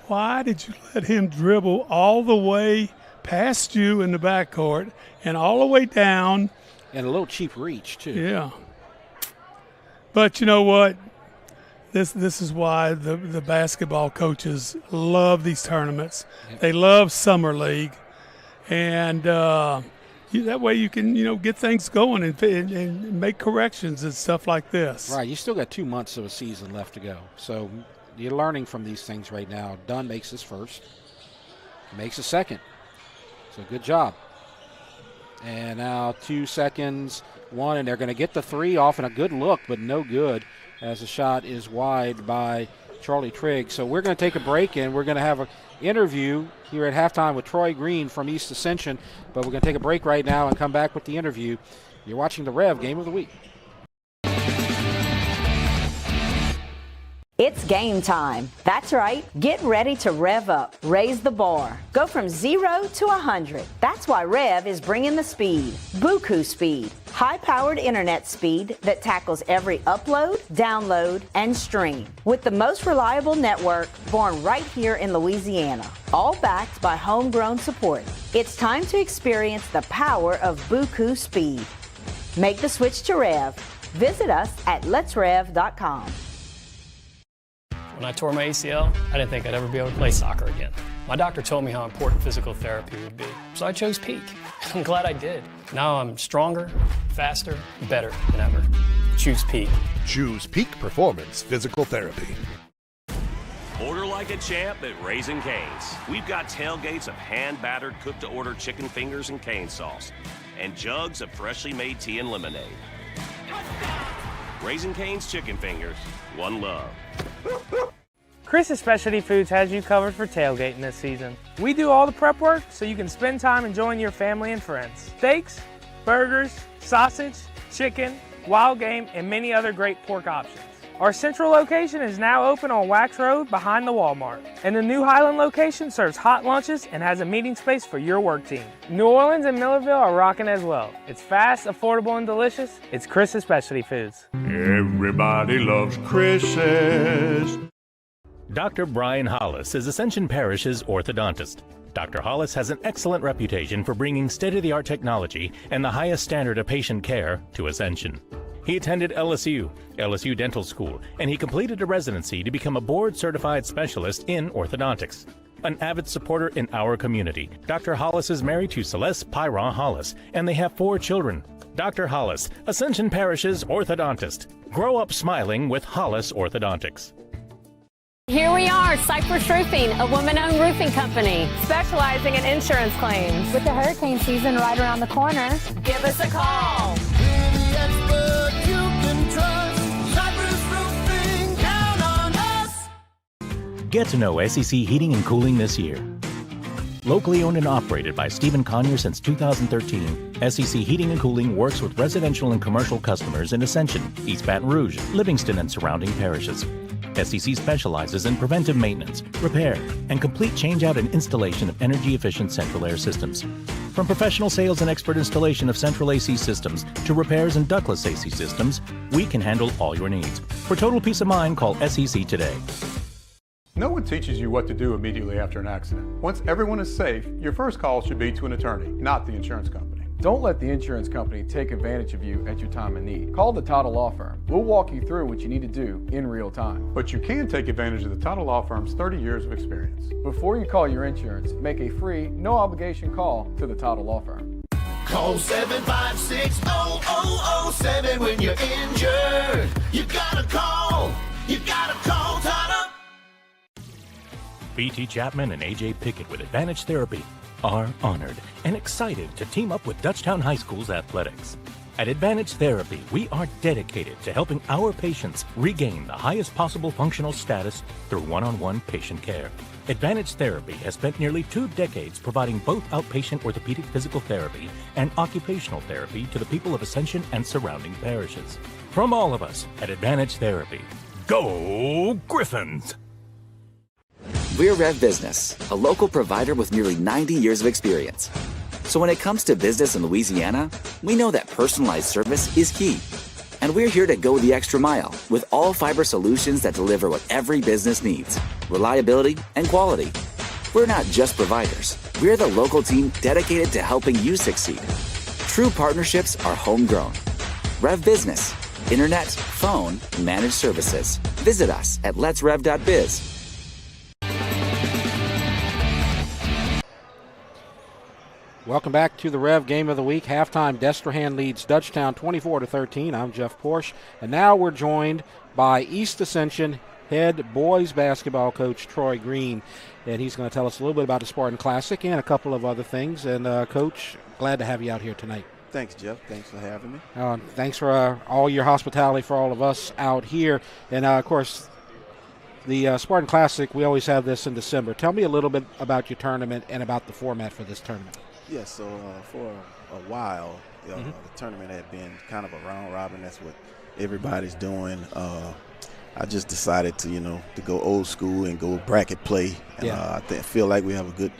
why did you let him dribble all the way past you in the backcourt and all the way down? And a little cheap reach, too. Yeah. But you know what? This is why the basketball coaches love these tournaments. Yep. They love Summer League. And that way you can, get things going and make corrections and stuff like this. Right. You still got 2 months of a season left to go. So you're learning from these things right now. Dunn makes his first. Makes a second. So good job. And now 2 seconds, 1, and they're going to get the 3 off, and a good look, but no good, as the shot is wide by Charlie Trigg. So we're going to take a break, and we're going to have an interview here at halftime with Troy Green from East Ascension. But we're going to take a break right now and come back with the interview. You're watching the REV Game of the Week. It's game time. That's right. Get ready to rev up, raise the bar. Go from 0 to 100. That's why REV is bringing the speed. Buku speed. High-powered internet speed that tackles every upload, download, and stream. With the most reliable network born right here in Louisiana. All backed by homegrown support. It's time to experience the power of Buku speed. Make the switch to REV. Visit us at letsrev.com. When I tore my ACL, I didn't think I'd ever be able to play soccer again. My doctor told me how important physical therapy would be, so I chose Peak. I'm glad I did. Now I'm stronger, faster, better than ever. Choose Peak. Choose Peak Performance Physical Therapy. Order like a champ at Raising Cane's. We've got tailgates of hand-battered, cooked-to-order chicken fingers and cane sauce, and jugs of freshly made tea and lemonade. Raising Cane's Chicken Fingers, one love. Chris's Specialty Foods has you covered for tailgating this season. We do all the prep work so you can spend time enjoying your family and friends. Steaks, burgers, sausage, chicken, wild game, and many other great pork options. Our central location is now open on Wax Road behind the Walmart. And the new Highland location serves hot lunches and has a meeting space for your work team. New Orleans and Millerville are rocking as well. It's fast, affordable, and delicious. It's Chris's Specialty Foods. Everybody loves Chris's. Dr. Brian Hollis is Ascension Parish's orthodontist. Dr. Hollis has an excellent reputation for bringing state-of-the-art technology and the highest standard of patient care to Ascension. He attended LSU Dental School, and he completed a residency to become a board-certified specialist in orthodontics. An avid supporter in our community, Dr. Hollis is married to Celeste Pyron Hollis, and they have 4 children. Dr. Hollis, Ascension Parish's orthodontist. Grow up smiling with Hollis Orthodontics. Here we are, Cypress Roofing, a woman-owned roofing company specializing in insurance claims. With the hurricane season right around the corner, give us a call. Get to know SEC Heating and Cooling this year. Locally owned and operated by Stephen Conyer since 2013, SEC Heating and Cooling works with residential and commercial customers in Ascension, East Baton Rouge, Livingston, and surrounding parishes. SEC specializes in preventive maintenance, repair, and complete changeout and installation of energy-efficient central air systems. From professional sales and expert installation of central AC systems to repairs and ductless AC systems, we can handle all your needs. For total peace of mind, call SEC today. No one teaches you what to do immediately after an accident. Once everyone is safe, your first call should be to an attorney, not the insurance company. Don't let the insurance company take advantage of you at your time of need. Call the Title Law Firm. We'll walk you through what you need to do in real time. But you can take advantage of the Title Law Firm's 30 years of experience. Before you call your insurance, make a free, no-obligation call to the Title Law Firm. Call 756-0007 when you're injured. You gotta call. You gotta call Title. BT Chapman and AJ Pickett with Advantage Therapy are honored and excited to team up with Dutchtown High School's athletics. At Advantage Therapy, we are dedicated to helping our patients regain the highest possible functional status through one-on-one patient care. Advantage Therapy has spent nearly 2 decades providing both outpatient orthopedic physical therapy and occupational therapy to the people of Ascension and surrounding parishes. From all of us at Advantage Therapy, go Griffins! We're REV Business, a local provider with nearly 90 years of experience. So when it comes to business in Louisiana, we know that personalized service is key. And we're here to go the extra mile with all fiber solutions that deliver what every business needs: reliability and quality. We're not just providers. We're the local team dedicated to helping you succeed. True partnerships are homegrown. REV Business, internet, phone, managed services. Visit us at letsrev.biz. Welcome back to the Rev Game of the Week. Halftime, DESTREHAN leads Dutchtown 24-13. I'm Jeff Porsche. And now we're joined by East Ascension head boys basketball coach Troy Green. And he's going to tell us a little bit about the Spartan Classic and a couple of other things. And, Coach, glad to have you out here tonight. Thanks, Jeff. Thanks for having me. Thanks for all your hospitality for all of us out here. And, of course, the Spartan Classic, we always have this in December. Tell me a little bit about your tournament and about the format for this tournament. Yeah, so for a while, the tournament had been kind of a round robin. That's what everybody's doing. I just decided to go old school and go bracket play. And I feel like we have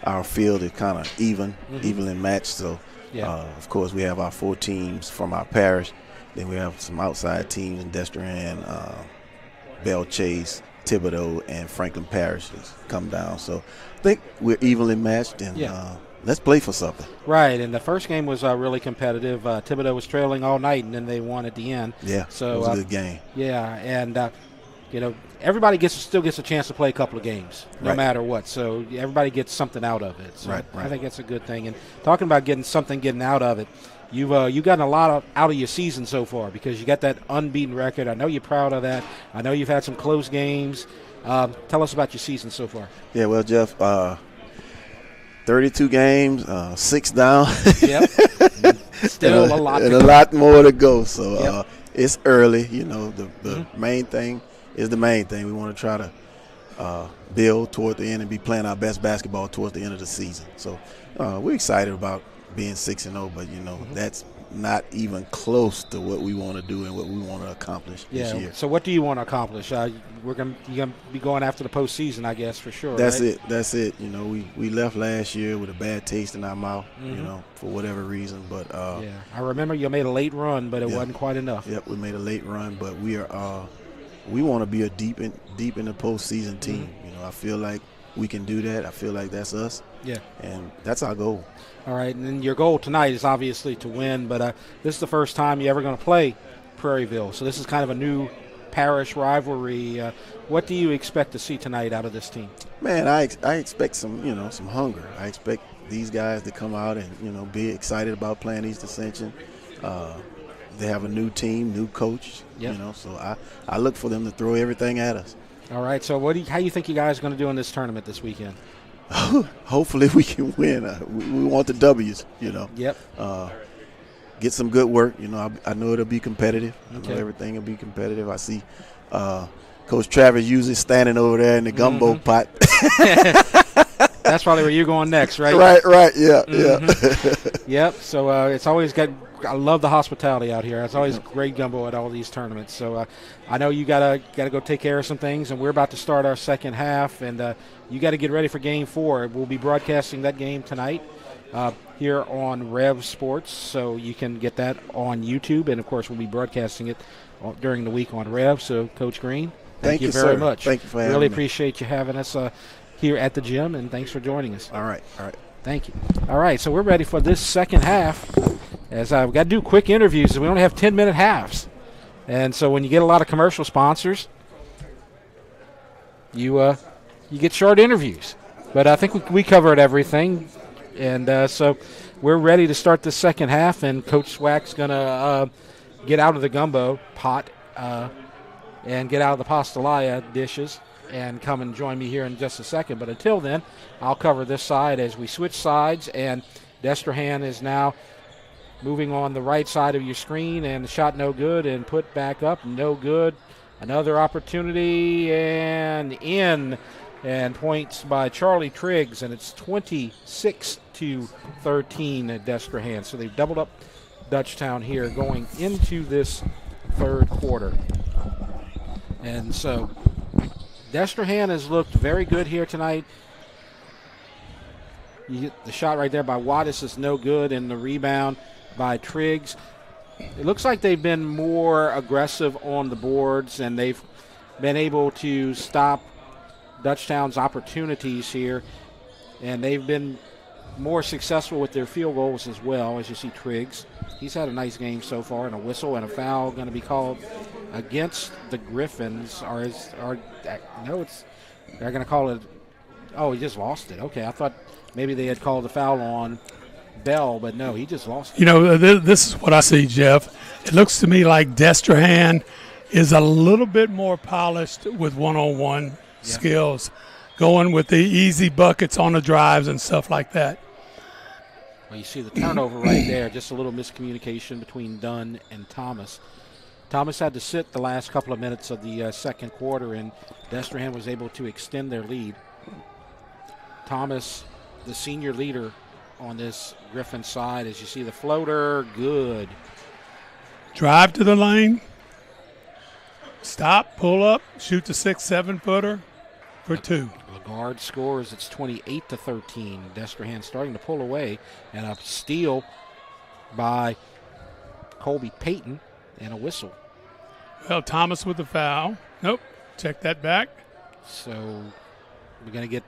our field is kind of evenly matched. So, of course, we have our 4 teams from our parish. Then we have some outside teams in Destrehan, Belle Chase, Thibodaux, and Franklin parishes come down. So I think we're evenly matched, and let's play for something. Right, and the first game was really competitive. Thibodaux was trailing all night, and then they won at the end. Yeah, so it was a good game. Yeah, and everybody still gets a chance to play a couple of games, no matter what. So everybody gets something out of it. So I think that's a good thing. And talking about getting out of it, you've gotten a lot out of your season so far because you got that unbeaten record. I know you're proud of that. I know you've had some close games. Tell us about your season so far. Yeah, well, Jeff, 32 games, 6 down. Yep. Still a lot to go. And a lot more to go. So it's early. The main thing is the main thing. We want to try to build toward the end and be playing our best basketball towards the end of the season. So we're excited about being 6-0, but that's not even close to what we want to do and what we want to accomplish this year. So what do you want to accomplish? You're gonna be going after the postseason, I guess, for sure. That's it. We left last year with a bad taste in our mouth, for whatever reason. But I remember you made a late run, but it wasn't quite enough. Yep, we made a late run, but we want to be a deep in the postseason team. I feel like we can do that. I feel like that's us. Yeah. And that's our goal. All right, and then your goal tonight is obviously to win, but this is the first time you're ever going to play Prairieville. So this is kind of a new parish rivalry. What do you expect to see tonight out of this team? Man, I expect some hunger. I expect these guys to come out and, be excited about playing East Ascension. They have a new team, new coach, so I look for them to throw everything at us. All right, so how do you think you guys are going to do in this tournament this weekend? Hopefully we can win. We want the W's, Yep. Get some good work. I know it'll be competitive. Okay. I know everything will be competitive. I see Coach Travis usually standing over there in the gumbo pot. That's probably where you're going next, right? Right. Yeah, yeah. Yep. So it's always got. I love the hospitality out here. It's always great gumbo at all these tournaments. So I know you gotta go take care of some things, and we're about to start our second half, and you got to get ready for Game 4. We'll be broadcasting that game tonight here on REV Sports, so you can get that on YouTube, and of course we'll be broadcasting it during the week on REV. So Coach Green. Thank you very sir. much. Thank you for having Really me. appreciate you having us here at the gym, and thanks for joining us. All right. Thank you. All right, so we're ready for this second half. As I've got to do quick interviews, we only have 10-minute halves. And so when you get a lot of commercial sponsors, you get short interviews. But I think we covered everything. And so we're ready to start the second half, and Coach Swack's going to get out of the gumbo pot and get out of the pastelaya dishes and come and join me here in just a second. But until then, I'll cover this side as we switch sides, and DESTREHAN is now moving on the right side of your screen, and the shot no good, and put back up, no good. Another opportunity, and in, and points by Charlie Triggs, and it's 26-13 at DESTREHAN. So they've doubled up Dutchtown here going into this third quarter. And so DESTREHAN has looked very good here tonight. You get the shot right there by Wattis is no good, and the rebound by Triggs. It looks like they've been more aggressive on the boards, and they've been able to stop Dutchtown's opportunities here, and they've been more successful with their field goals as well, as you see Triggs. He's had a nice game so far, and a whistle and a foul going to be called against the Griffins. They're going to call it. Oh, he just lost it. Okay, I thought maybe they had called the foul on Bell, but no, he just lost it. You know, this is what I see, Jeff. It looks to me like DESTREHAN is a little bit more polished with one-on-one skills, going with the easy buckets on the drives and stuff like that. Well, you see the turnover right there, just a little miscommunication between Dunn and Thomas. Thomas had to sit the last couple of minutes of the second quarter, and DESTREHAN was able to extend their lead. Thomas, the senior leader on this Griffin side, as you see the floater, good. Drive to the lane, stop, pull up, shoot the 6-7 footer for two. Lagarde scores. It's 28-13. DESTREHAN starting to pull away, and a steal by Colby Payton and a whistle. Well, Thomas with the foul. Nope, check that back. So we're going to get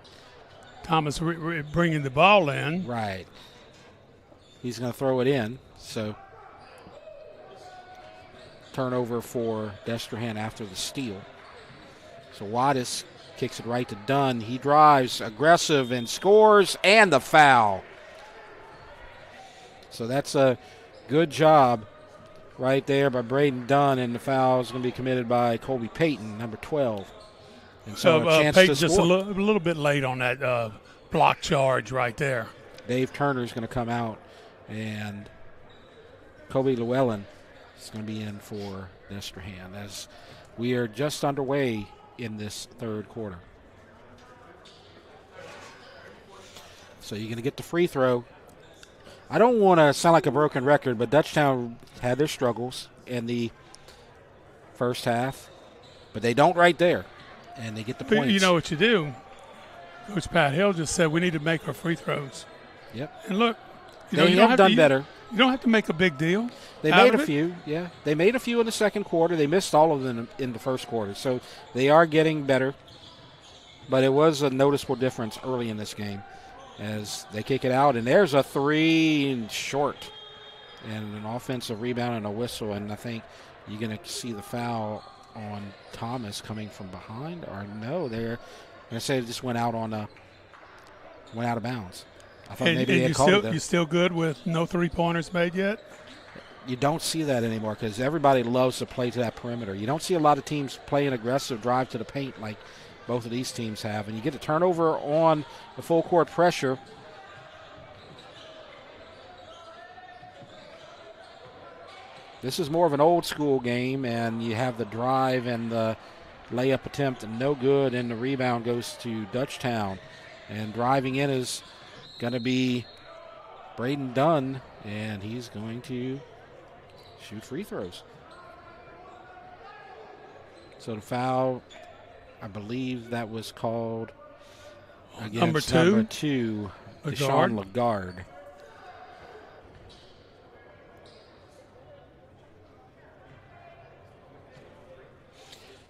Thomas bringing the ball in. Right. He's going to throw it in. So turnover for DESTREHAN after the steal. So Wattis kicks it right to Dunn. He drives, aggressive, and scores, and the foul. So that's a good job right there by Braden Dunn, and the foul is going to be committed by Colby Payton, number 12. And so a chance Payton to just score. a little bit late on that block charge right there. Dave Turner is going to come out, and Kobe Llewellyn is going to be in for DESTREHAN as we are just underway in this third quarter. So you're going to get the free throw. I don't want to sound like a broken record, but Dutchtown had their struggles in the first half, but they don't right there, and they get the points. You know what you do? Coach Pat Hill just said we need to make our free throws. Yep. And look, They have done better. You don't have to make a big deal. They made a few, yeah. They made a few in the second quarter. They missed all of them in the first quarter. So they are getting better. But it was a noticeable difference early in this game as they kick it out. And there's a three short. And an offensive rebound and a whistle. And I think you're going to see the foul on Thomas coming from behind. Or no, they're going to say it just went out of bounds. I thought maybe they had called it. You still good with no three-pointers made yet? You don't see that anymore because everybody loves to play to that perimeter. You don't see a lot of teams play an aggressive drive to the paint like both of these teams have. And you get a turnover on the full court pressure. This is more of an old school game, and you have the drive and the layup attempt and no good, and the rebound goes to Dutchtown. And driving in is going to be Braden Dunn, and he's going to shoot free throws. So the foul, I believe that was called against number two, Deshaun Lagarde.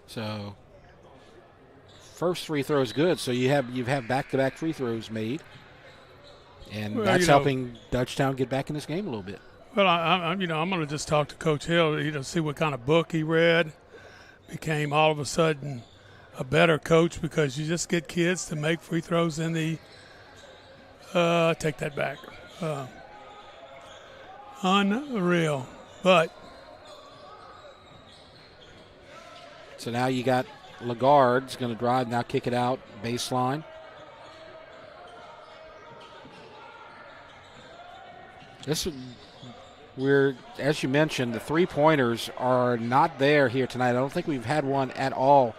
So first free throw is good, so you've had back-to-back free throws made, and Well, that's helping Dutchtown get back in this game a little bit. Well, I'm going to just talk to Coach Hill, see what kind of book he read. Became all of a sudden a better coach because you just get kids to make free throws in the take that back. Unreal. But so now you got Lagarde's going to drive, now kick it out, baseline. As you mentioned, the three-pointers are not there here tonight. I don't think we've had one at all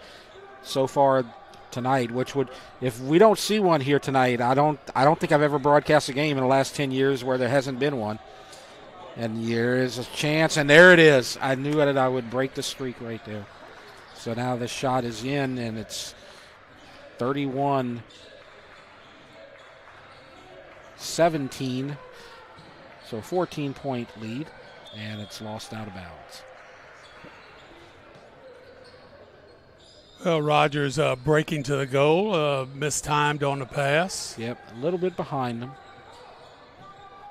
so far tonight, which would, if we don't see one here tonight, I don't think I've ever broadcast a game in the last 10 years where there hasn't been one. And there is a chance, and there it is. I knew that I would break the streak right there. So now the shot is in, and it's 31-17. So 14-point lead, and it's lost out of bounds. Well, Rogers breaking to the goal, mistimed on the pass. Yep, a little bit behind them.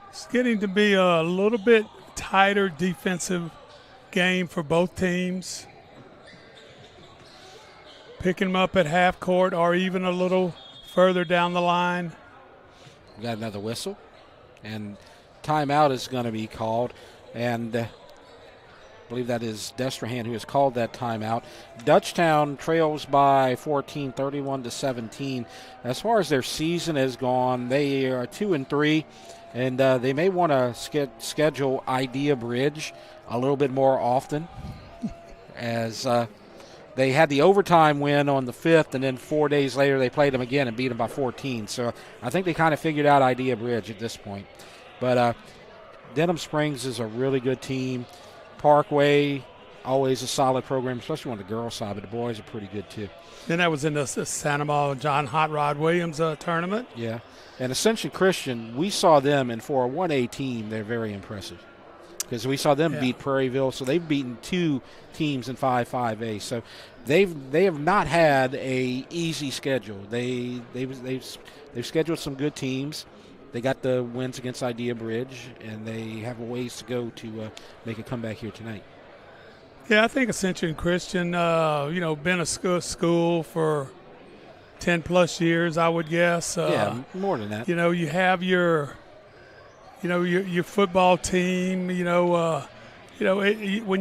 It's getting to be a little bit tighter defensive game for both teams. Picking them up at half court or even a little further down the line. We got another whistle, and timeout is going to be called, and I believe that is DESTREHAN who has called that timeout. Dutchtown trails by 14, 31-17. As far as their season has gone, they are 2-3, and they may want to schedule Idea Bridge a little bit more often, as they had the overtime win on the 5th, and then 4 days later they played them again and beat them by 14. So I think they kind of figured out Idea Bridge at this point. But Denham Springs is a really good team. Parkway, always a solid program, especially on the girls' side, but the boys are pretty good too. Then that was in the Santa Monica John Hot Rod Williams tournament. Yeah. And Ascension Christian, we saw them, and for a 1A team, they're very impressive. Because we saw them beat Prairieville, so they've beaten 2 teams in 5A. So they have not had a easy schedule. They've scheduled some good teams. They got the wins against Idea Bridge, and they have a ways to go to make a comeback here tonight. Yeah, I think Ascension Christian, been a school for 10-plus years, I would guess. Yeah, more than that. You have your football team. When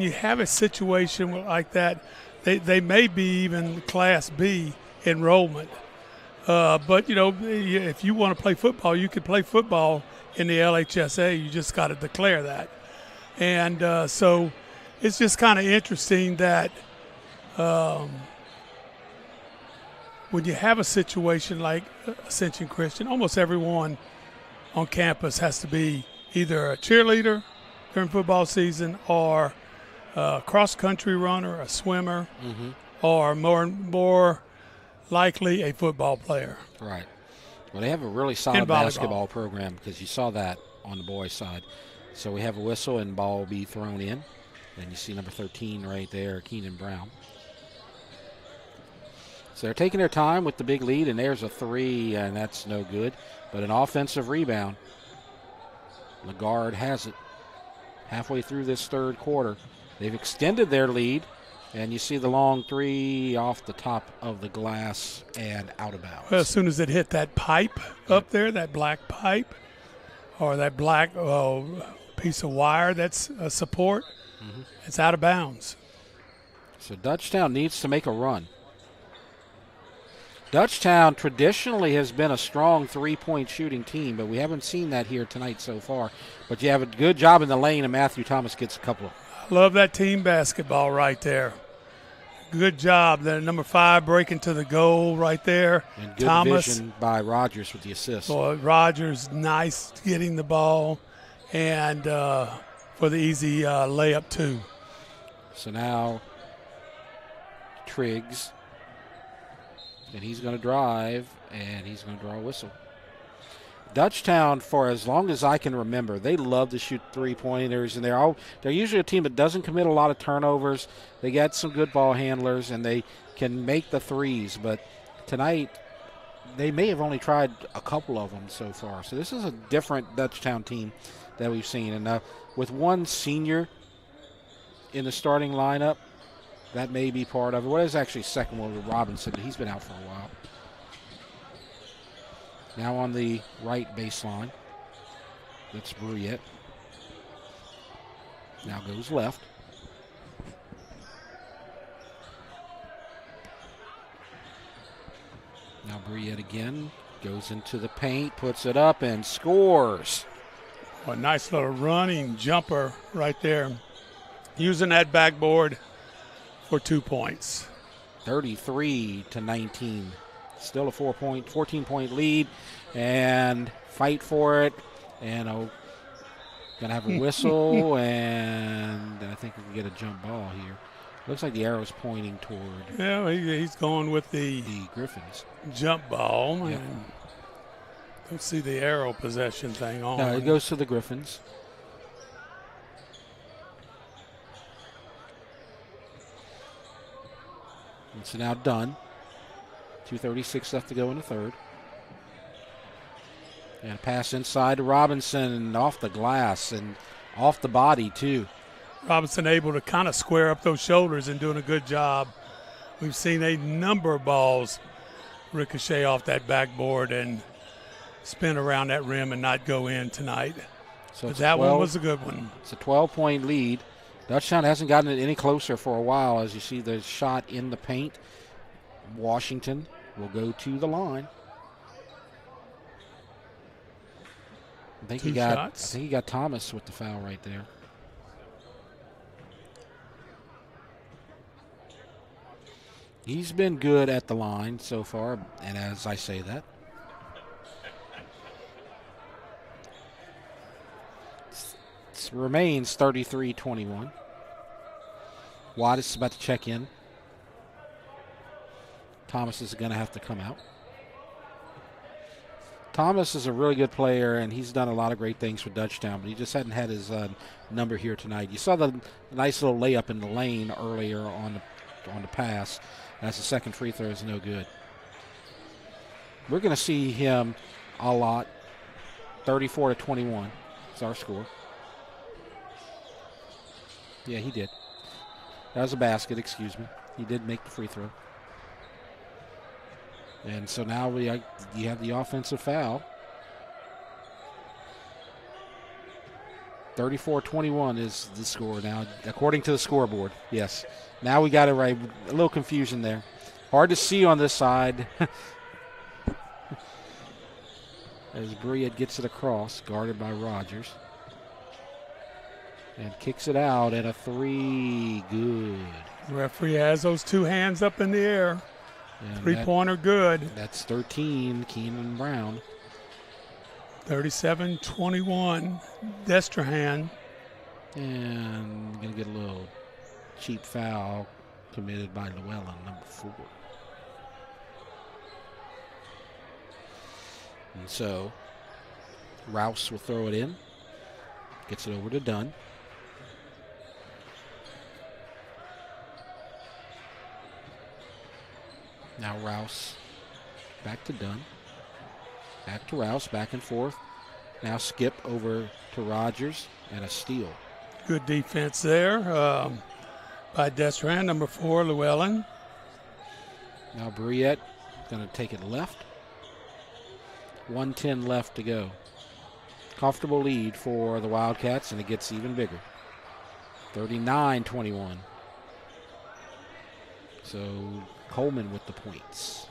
you have a situation like that, they may be even Class B enrollment. But if you want to play football, you could play football in the LHSA. You just got to declare that. And so it's just kind of interesting that when you have a situation like Ascension Christian, almost everyone on campus has to be either a cheerleader during football season or a cross-country runner, a swimmer, or more likely a football player. Right. Well, they have a really solid basketball program because you saw that on the boys' side. So we have a whistle and ball will be thrown in. And you see number 13 right there, Keenan Brown. So they're taking their time with the big lead, and there's a 3, and that's no good. But an offensive rebound. Lagarde has it halfway through this third quarter. They've extended their lead. And you see the long 3 off the top of the glass and out of bounds. Well, as soon as it hit that pipe up there, that black pipe, or that black piece of wire that's a support, it's out of bounds. So Dutchtown needs to make a run. Dutchtown traditionally has been a strong three-point shooting team, but we haven't seen that here tonight so far. But you have a good job in the lane, and Matthew Thomas gets a couple of. Love that team basketball right there. Good job. The number 5 breaking to the goal right there. And good Thomas, vision by Rogers with the assist. Boy, Rogers, nice getting the ball, and for the easy layup too. So now Triggs, and he's going to drive, and he's going to draw a whistle. Dutchtown, for as long as I can remember, they love to shoot three-pointers, and they're usually a team that doesn't commit a lot of turnovers. They got some good ball handlers, and they can make the threes. But tonight they may have only tried a couple of them so far. So this is a different Dutchtown team that we've seen. And with one senior in the starting lineup, that may be part of it. What is actually second one with Robinson, but he's been out for a while. Now on the right baseline, that's Bruyette. Now goes left. Now Bruyette again goes into the paint, puts it up, and scores. A nice little running jumper right there. Using that backboard for 2 points. 33-19. Still a 14-point lead, and fight for it. And gonna have a whistle, and I think we can get a jump ball here. Looks like the arrow's pointing toward. Yeah, he's going with the Griffins jump ball. Yep. And don't see the arrow possession thing on. No, it goes to the Griffins. It's now done. 2:36 left to go in the third. And a pass inside to Robinson, off the glass and off the body too. Robinson able to kind of square up those shoulders and doing a good job. We've seen a number of balls ricochet off that backboard and spin around that rim and not go in tonight. So but that one was a good one. It's a 12-point lead. Dutchtown hasn't gotten it any closer for a while. As you see the shot in the paint, Washington will go to the line. I think he got Thomas with the foul right there. He's been good at the line so far, and as I say that, it remains 33-21. Watt is about to check in. Thomas is going to have to come out. Thomas is a really good player, and he's done a lot of great things for Dutchtown, but he just hadn't had his number here tonight. You saw the nice little layup in the lane earlier on the pass. That's the second free throw is no good. We're going to see him a lot. 34-21 is our score. Yeah, he did. That was a basket, excuse me. He did make the free throw. And so now you have the offensive foul. 34-21 is the score now, according to the scoreboard. Yes. Now we got it right. A little confusion there. Hard to see on this side. As Bruyette gets it across, guarded by Rogers. And kicks it out at a three. Good. The referee has those two hands up in the air. And three-pointer good. That's 13, Keenan Brown. 37-21, DESTREHAN. And going to get a little cheap foul committed by Llewellyn, number 4. And so Rouse will throw it in. Gets it over to Dunn. Now Rouse back to Dunn. Back to Rouse, back and forth. Now Skip over to Rogers and a steal. Good defense there by DESTREHAN, number 4, Llewellyn. Now Bruyette going to take it left. 1:10 left to go. Comfortable lead for the Wildcats, and it gets even bigger. 39-21. So Coleman with the points.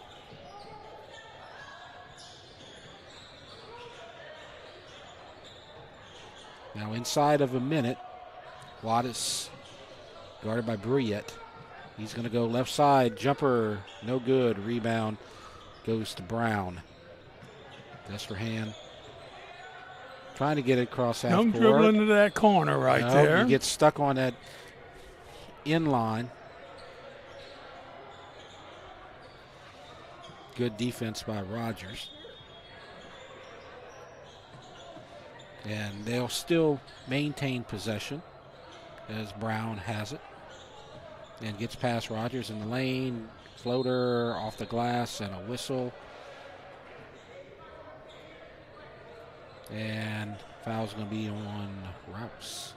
Now inside of a minute, Wattis guarded by Bruyette. He's going to go left side, jumper, no good. Rebound goes to Brown. DESTREHAN trying to get it across half court. No dribbling into that corner right there. He gets stuck on that in line. Good defense by Rogers. And they'll still maintain possession as Brown has it. And gets past Rogers in the lane. Floater off the glass and a whistle. And foul's going to be on Rouse.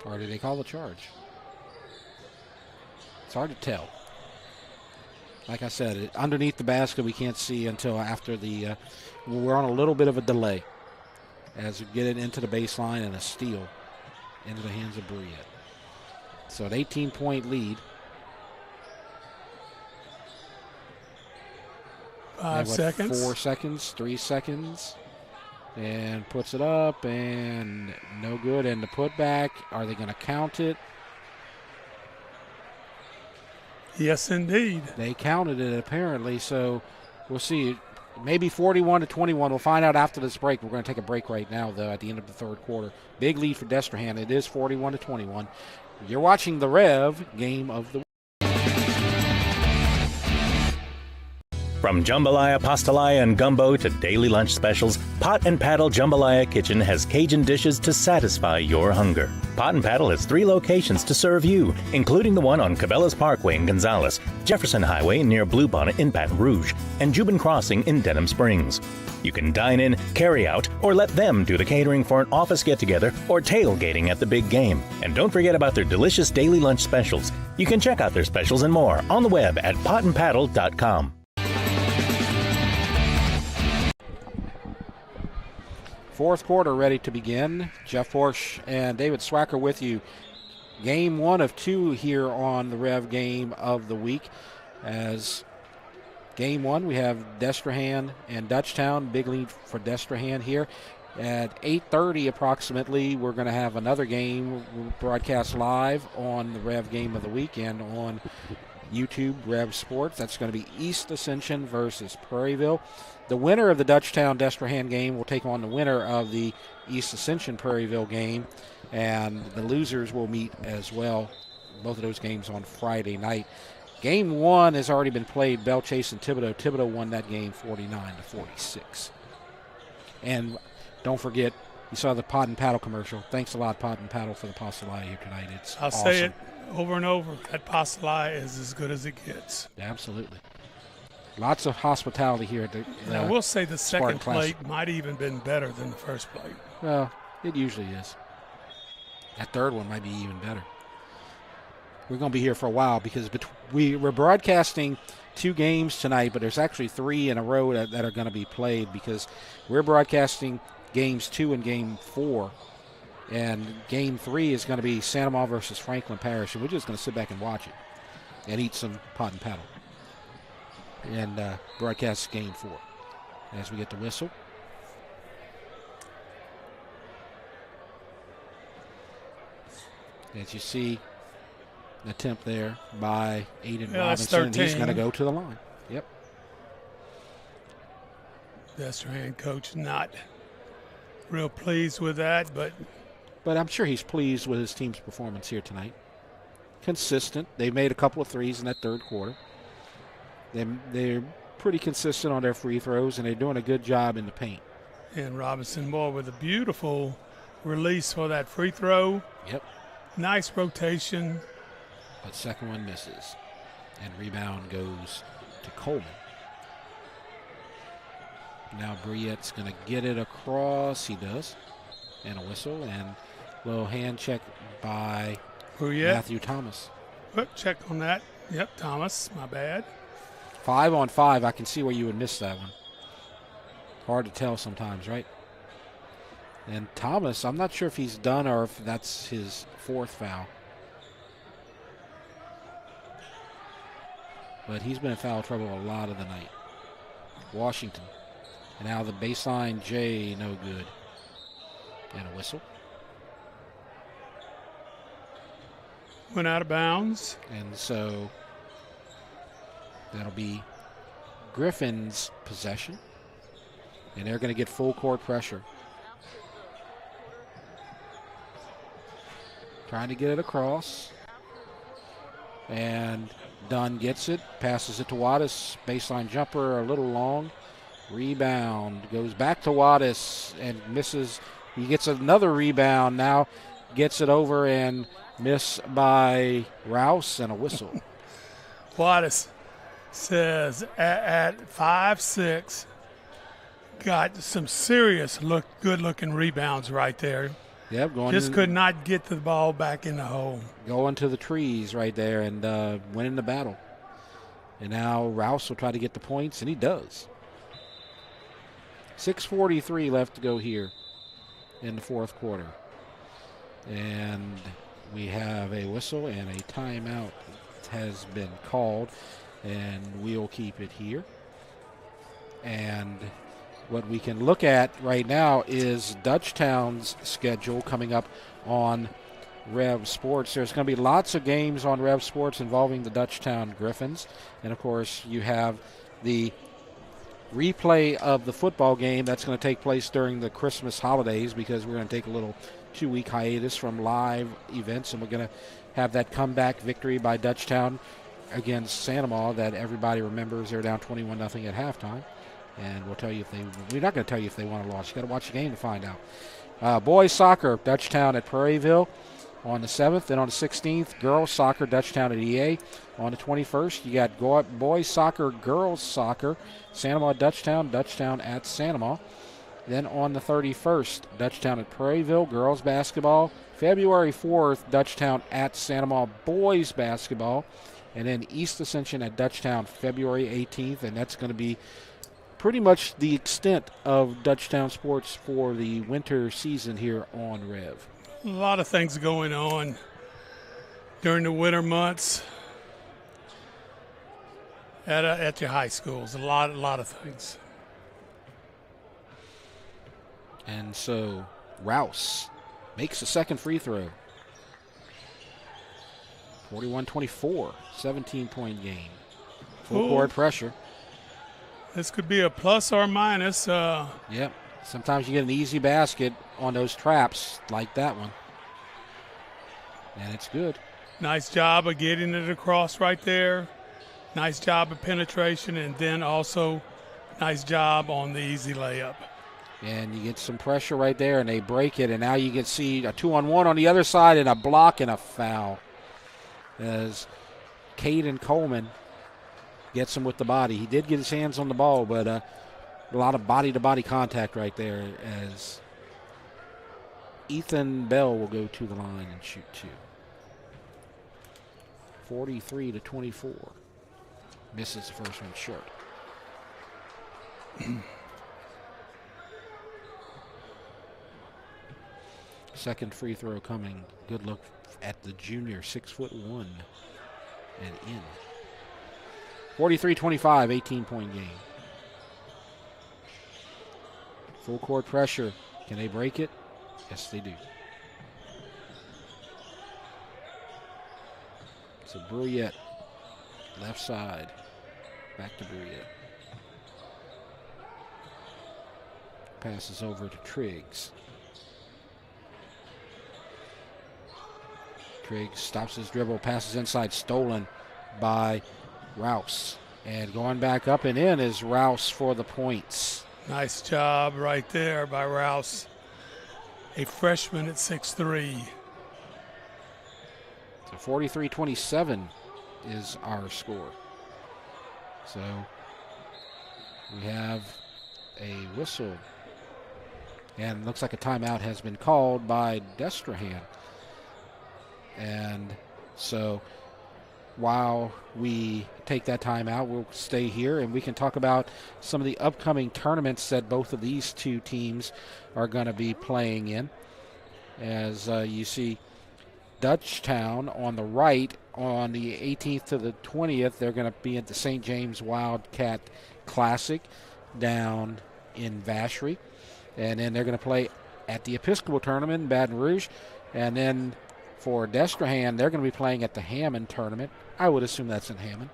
Or did they call the charge? It's hard to tell. Like I said, underneath the basket we can't see until after the we're on a little bit of a delay as we get it into the baseline and a steal into the hands of Briette. So an 18-point lead. 5 seconds. 4 seconds, 3 seconds. And puts it up and no good. And the putback, are they going to count it? Yes, indeed. They counted it apparently, so we'll see. Maybe 41-21. We'll find out after this break. We're going to take a break right now, though, at the end of the third quarter. Big lead for Destrehan. It is 41-21. You're watching the Rev Game of the Week. From jambalaya, pastalaya, and gumbo to daily lunch specials, Pot and Paddle Jambalaya Kitchen has Cajun dishes to satisfy your hunger. Pot and Paddle has 3 locations to serve you, including the one on Cabela's Parkway in Gonzales, Jefferson Highway near Bluebonnet in Baton Rouge, and Jubin Crossing in Denham Springs. You can dine in, carry out, or let them do the catering for an office get-together or tailgating at the big game. And don't forget about their delicious daily lunch specials. You can check out their specials and more on the web at potandpaddle.com. Fourth quarter ready to begin. Jeff Porsche and David Swacker with you. Game 1 of 2 here on the Rev Game of the Week. As game 1, we have Destrehan and Dutchtown. Big lead for Destrehan here. At 8:30 approximately, we're going to have another game broadcast live on the Rev Game of the Week and on YouTube Rev Sports. That's going to be East Ascension versus Prairieville. The winner of the Dutchtown-Destrehan game will take on the winner of the East Ascension-Prairieville game, and the losers will meet as well. Both of those games on Friday night. Game 1 has already been played, Belle Chase and Thibodaux. Thibodaux won that game 49-46. And don't forget, you saw the Pot and Paddle commercial. Thanks a lot, Pot and Paddle, for the pastalaya here tonight. It's I'll awesome. say it over and over. That pastalaya is as good as it gets. Absolutely. Lots of hospitality here at the And I will say the second Classic. plate might even been better than the first plate. Well, it usually is. That third one might be even better. We're going to be here for a while because we're broadcasting 2 games tonight, but there's actually 3 in a row that are going to be played because we're broadcasting games 2 and game 4. And game 3 is going to be Santa Maria versus Franklin Parish, and we're just going to sit back and watch it and eat some pot and paddle and broadcast game 4 as we get the whistle. As you see, an attempt there by Aiden Robinson. He's going to go to the line. Yep. Destrehan coach not real pleased with that, but I'm sure he's pleased with his team's performance here tonight. Consistent. They made a couple of threes in that third quarter. They're pretty consistent on their free throws, and they're doing a good job in the paint. And Robinson, boy, with a beautiful release for that free throw. Yep. Nice rotation. But second one misses. And rebound goes to Coleman. Now Briette's going to get it across. He does. And a whistle. And a little hand check by Matthew Thomas. Check on that. Yep, Thomas. My bad. 5 on 5. I can see where you would miss that one. Hard to tell sometimes, right? And Thomas, I'm not sure if he's done or if that's his 4th foul. But he's been in foul trouble a lot of the night. Washington. And now the baseline J, no good. And a whistle. Went out of bounds. And so that'll be Griffin's possession. And they're going to get full court pressure. Trying to get it across. And Dunn gets it, passes it to Wattis. Baseline jumper a little long. Rebound goes back to Wattis and misses. He gets another rebound. Now gets it over and miss by Rouse and a whistle. Wattis says at 5'6", got some serious good-looking rebounds right there. Yep, just could not get the ball back in the hole. Going to the trees right there and winning the battle. And now Rouse will try to get the points, and he does. 6:43 left to go here in the fourth quarter. And we have a whistle and a timeout has been called, and we'll keep it here. And what we can look at right now is Dutchtown's schedule coming up on REV Sports. There's going to be lots of games on REV Sports involving the Dutchtown Griffins. And, of course, you have the replay of the football game that's going to take place during the Christmas holidays, because we're going to take a little 2-week hiatus from live events, and we're going to have that comeback victory by Dutchtown against Sanamaw that everybody remembers. They're down 21-0 at halftime. And we'll tell you we're not going to tell you if they won or lost. You got to watch the game to find out. Boys soccer, Dutchtown at Prairieville on the 7th. Then on the 16th, girls soccer, Dutchtown at EA. On the 21st, you got boys soccer, girls soccer, Sanamaw, Dutchtown at Sanamaw. Then on the 31st, Dutchtown at Prairieville, girls basketball. February 4th, Dutchtown at Sanamaw, boys basketball. And then East Ascension at Dutchtown, February 18th. And that's going to be pretty much the extent of Dutchtown sports for the winter season here on REV. A lot of things going on during the winter months at your high schools. A lot of things. And so Rouse makes a second free throw. 41-24, 17-point game. Full court pressure. This could be a plus or minus. Yep. Sometimes you get an easy basket on those traps like that one. And it's good. Nice job of getting it across right there. Nice job of penetration, and then also nice job on the easy layup. And you get some pressure right there, and they break it, and now you can see a 2-on-1 on the other side and a block and a foul. As Caden Coleman gets him with the body. He did get his hands on the ball, but a lot of body-to-body contact right there, as Ethan Bell will go to the line and shoot two. 43-24. Misses the first one short. Second free throw coming. Good look at the junior, 6'1", and in. 43-25, 18-point game. Full court pressure. Can they break it? Yes, they do. So Bruyette, left side. Back to Bruyette. Passes over to Triggs. Triggs stops his dribble, passes inside, stolen by Rouse. And going back up and in is Rouse for the points. Nice job right there by Rouse. A freshman at 6'3". So 43-27 is our score. So we have a whistle. And it looks like a timeout has been called by DESTREHAN. And so while we take that time out, we'll stay here and we can talk about some of the upcoming tournaments that both of these two teams are going to be playing in. As you see Dutchtown on the right on the 18th to the 20th, they're going to be at the St. James Wildcat Classic down in Vacherie. And then they're going to play at the Episcopal Tournament in Baton Rouge. And then for DESTREHAN, they're going to be playing at the Hammond Tournament. I would assume that's in Hammond.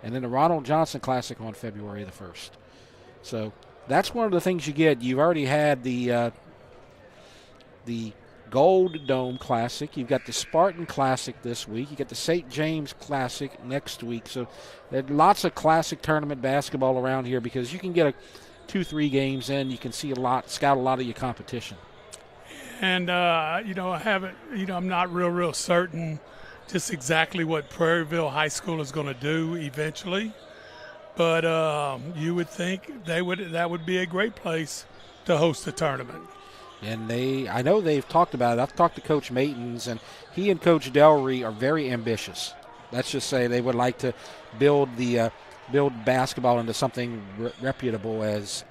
And then the Ronald Johnson Classic on February the 1st. So that's one of the things you get. You've already had the Gold Dome Classic. You've got the Spartan Classic this week. You get the St. James Classic next week. So there's lots of classic tournament basketball around here because you can get 2-3 games in. You can see scout a lot of your competition. And, I haven't, I'm not real certain just exactly what Prairieville High School is going to do eventually. But you would think that would be a great place to host a tournament. And I know they've talked about it. I've talked to Coach Matons, and he and Coach Delry are very ambitious. Let's just say they would like to build basketball into something reputable as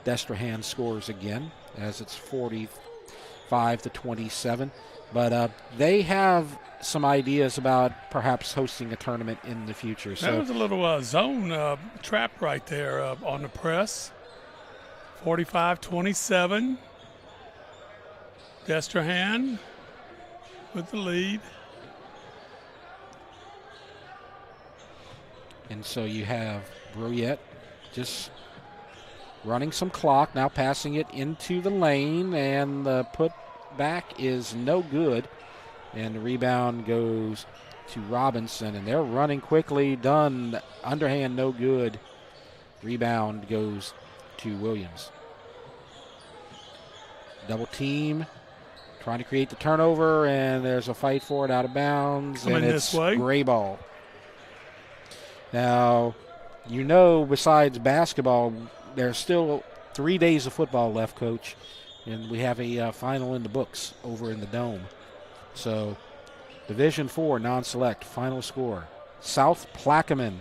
DESTREHAN scores again, as it's 45-27. But they have some ideas about perhaps hosting a tournament in the future. So that was a little zone trap right there on the press. 45-27. DESTREHAN with the lead. And so you have Brouillette just running some clock, now passing it into the lane, and the put back is no good. And the rebound goes to Robinson, and they're running quickly. Done. Underhand, no good. Rebound goes to Williams. Double team, trying to create the turnover, and there's a fight for it out of bounds. Coming and it's this way. Gray ball. Now, besides basketball, there's still 3 days of football left, Coach, and we have a final in the books over in the Dome. So, Division IV non-select final score: South Plaquemine.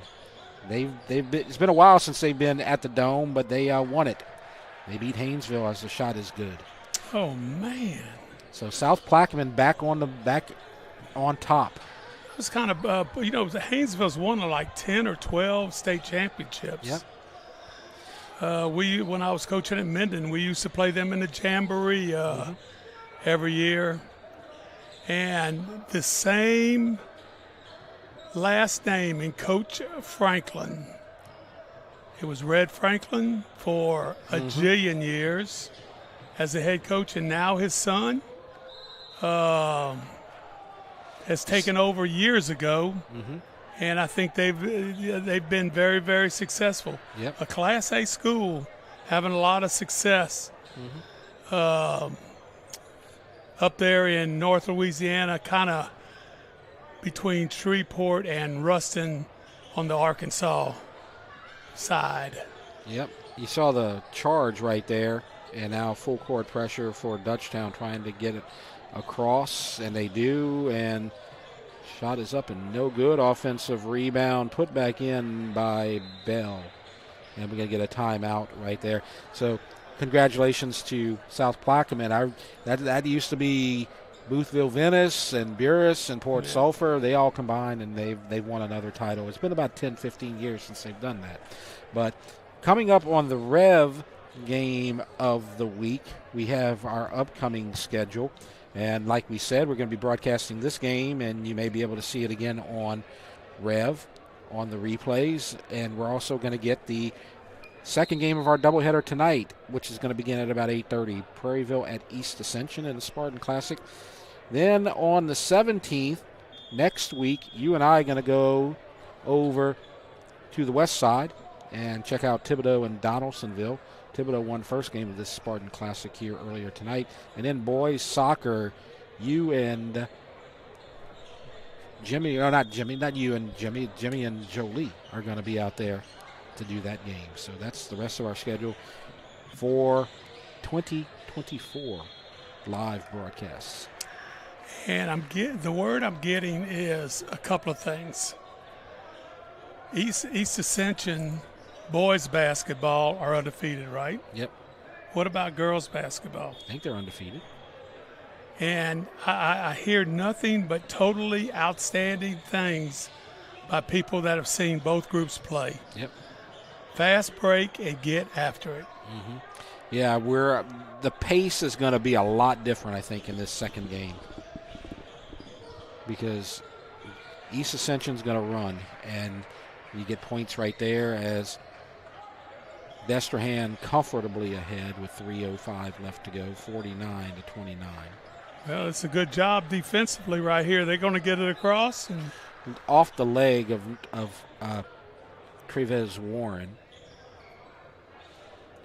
It's been a while since they've been at the Dome, but they won it. They beat Haynesville as the shot is good. Oh man! So South Plaquemine back on top. It was kind of Haynesville's won like 10 or 12 state championships. Yep. When I was coaching at Minden, we used to play them in the Jamboree every year. And the same last name in Coach Franklin. It was Red Franklin for a jillion years as the head coach, and now his son has taken over years ago. And I think they've been very, very successful. Yep. A Class A school having a lot of success up there in North Louisiana, kind of between Shreveport and Ruston on the Arkansas side. Yep. You saw the charge right there, and now full court pressure for Dutchtown trying to get it across, and they do, and shot is up and no good. Offensive rebound put back in by Bell, and we're going to get a timeout right there. So congratulations to South Plaquemine. That used to be Boothville Venice and Buras and Port Sulphur. They all combined, and they've won another title. It's been about 10-15 years since they've done that. But coming up on the REV game of the week, we have our upcoming schedule. And like we said, we're going to be broadcasting this game, and you may be able to see it again on REV, on the replays. And we're also going to get the second game of our doubleheader tonight, which is going to begin at about 8:30. Prairieville at East Ascension in the Spartan Classic. Then on the 17th, next week, you and I are going to go over to the west side and check out Thibodaux and Donaldsonville. Thibodaux won first game of this Spartan Classic here earlier tonight. And then boys soccer, you and Jimmy and Jolie are going to be out there to do that game. So that's the rest of our schedule for 2024 live broadcasts. And the word I'm getting is a couple of things. East Ascension boys basketball are undefeated, right? Yep. What about girls basketball? I think they're undefeated. And I hear nothing but totally outstanding things by people that have seen both groups play. Yep. Fast break and get after it. Yeah, the pace is going to be a lot different, I think, in this second game, because East Ascension's going to run, and you get points right there as Destrehan comfortably ahead with 3:05 left to go, 49-29. Well, it's a good job defensively right here. They're going to get it across. And off the leg of Treves Warren.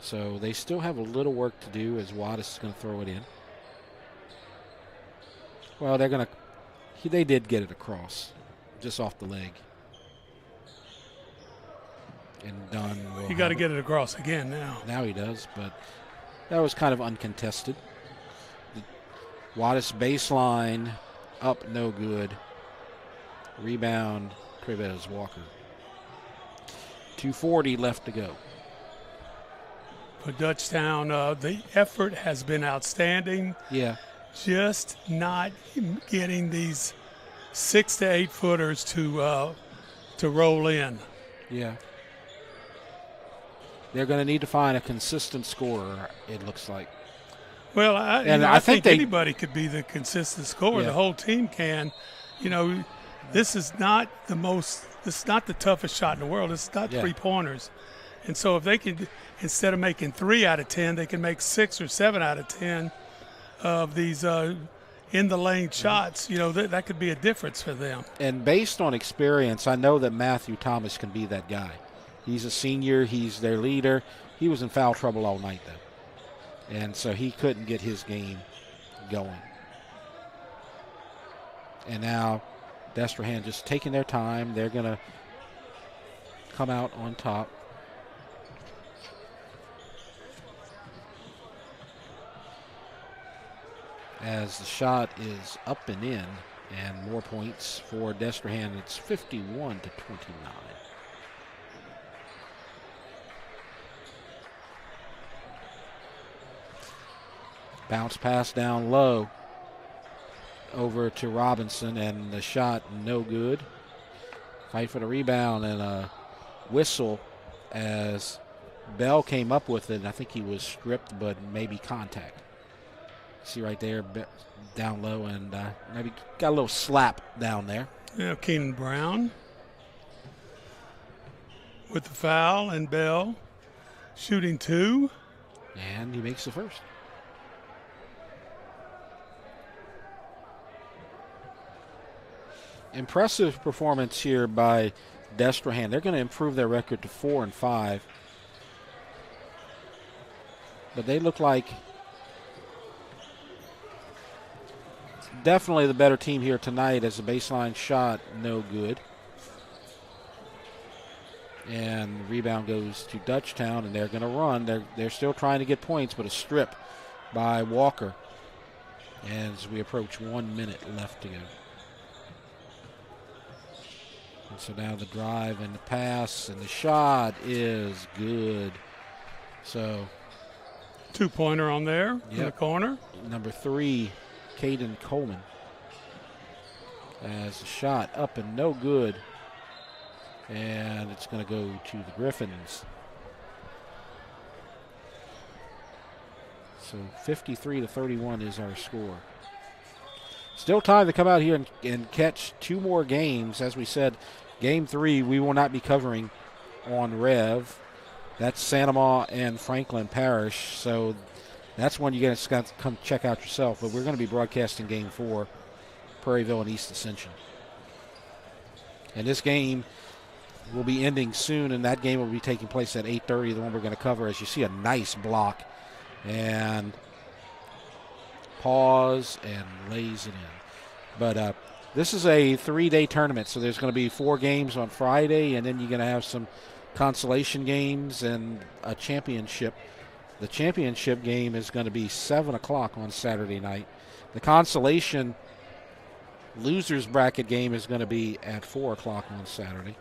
So they still have a little work to do as Wattis is going to throw it in. Well, they did get it across, just off the leg. And Dunn will. You got to get it across again now. Now he does, but that was kind of uncontested. The Wattis baseline up, no good. Rebound, Trevez Walker. 2:40 left to go. For Dutchtown, the effort has been outstanding. Yeah. Just not getting these 6 to 8 footers to roll in. Yeah. They're going to need to find a consistent scorer, it looks like. Well, I think anybody could be the consistent scorer. Yeah. The whole team can. This is not the toughest shot in the world. It's not 3-pointers. And so if they can, instead of making 3 out of 10, they can make 6 or 7 out of 10 of these in the lane shots. That could be a difference for them. And based on experience, I know that Matthew Thomas can be that guy. He's a senior. He's their leader. He was in foul trouble all night, though. And so he couldn't get his game going. And now Destrehan just taking their time. They're going to come out on top. As the shot is up and in, and more points for Destrehan. It's 51 to 29. Bounce pass down low over to Robinson, and the shot no good. Fight for the rebound and a whistle as Bell came up with it. And I think he was stripped, but maybe contact. See right there, down low, and maybe got a little slap down there. Yeah, Keenan Brown with the foul, and Bell shooting 2. And he makes the first. Impressive performance here by Destrehan. They're going to improve their record to 4-5. But they look like definitely the better team here tonight, as the baseline shot no good. And the rebound goes to Dutchtown, and they're going to run. They're still trying to get points, but a strip by Walker as we approach 1 minute left to go. And so now the drive and the pass and the shot is good. So 2-pointer on there in the corner. Number 3, Caden Coleman. As the shot up and no good. And it's going to go to the Griffins. So 53 to 31 is our score. Still time to come out here and catch 2 more games. As we said, Game 3 we will not be covering on REV. That's Santa Ma and Franklin Parish. So that's one you're going to come check out yourself. But we're going to be broadcasting Game 4, Prairieville and East Ascension. And this game will be ending soon, and that game will be taking place at 8:30, the one we're going to cover. As you see, a nice block. And pause and lays it in. But this is a 3-day tournament, so there's going to be 4 games on Friday, and then you're going to have some consolation games and a championship. The championship game is going to be 7 o'clock on Saturday night. The consolation losers bracket game is going to be at 4 o'clock on Saturday.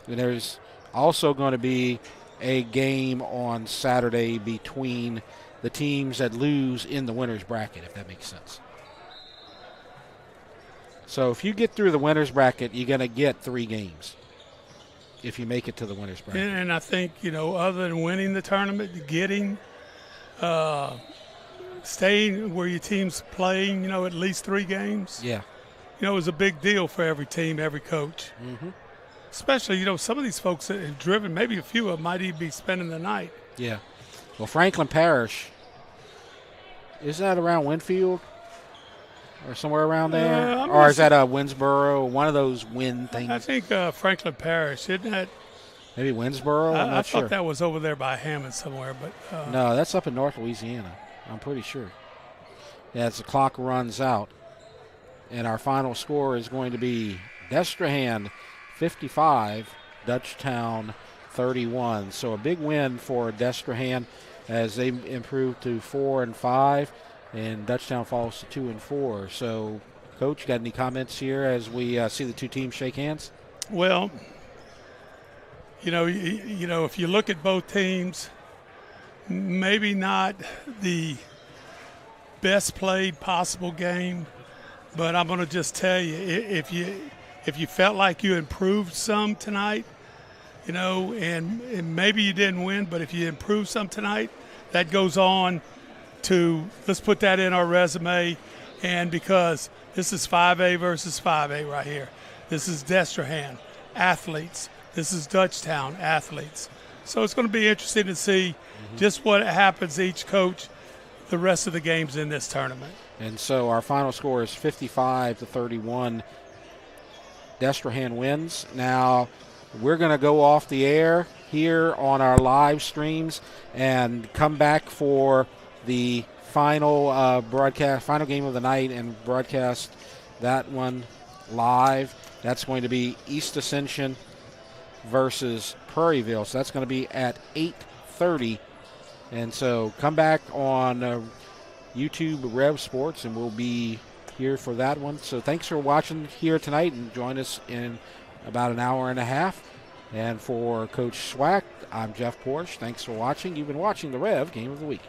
And there's also going to be a game on Saturday between the teams that lose in the winners bracket, if that makes sense. So if you get through the winners bracket, you're going to get 3 games if you make it to the winners bracket. And I think, other than winning the tournament, getting, staying where your team's playing, at least 3 games. Yeah. Is a big deal for every team, every coach. Mm-hmm. Especially, some of these folks that have driven, maybe a few of them might even be spending the night. Yeah. Well, Franklin Parish, is that around Winfield or somewhere around there? Or is that Winsboro, one of those Win things? I think Franklin Parish, isn't that? Maybe Winsboro? I'm not sure. I thought that was over there by Hammond somewhere. But no, that's up in North Louisiana, I'm pretty sure. as the clock runs out. And our final score is going to be DESTREHAN 55, Dutchtown 31. So a big win for DESTREHAN as they improve to 4-5, and Dutchtown falls to 2-4. So, Coach, got any comments here as we see the two teams shake hands? Well, you know, if you look at both teams, maybe not the best played possible game, but I'm going to just tell you, if you felt like you improved some tonight, you know, and maybe you didn't win, but if you improved some tonight, that goes on to, let's put that in our resume, and because this is 5A versus 5A right here. This is DESTREHAN athletes. This is Dutchtown athletes. So it's going to be interesting to see just what happens to each coach the rest of the games in this tournament. And so our final score is 55-31. DESTREHAN wins. Now we're going to go off the air here on our live streams and come back for the final broadcast, final game of the night, and broadcast that one live. That's going to be East Ascension versus Prairieville. So that's going to be at 8:30. And so come back on YouTube Rev Sports, and we'll be here for that one. So thanks for watching here tonight, and join us in about an hour and a half. And for Coach Swack, I'm Jeff Porsche. Thanks for watching. You've been watching the Rev Game of the Week.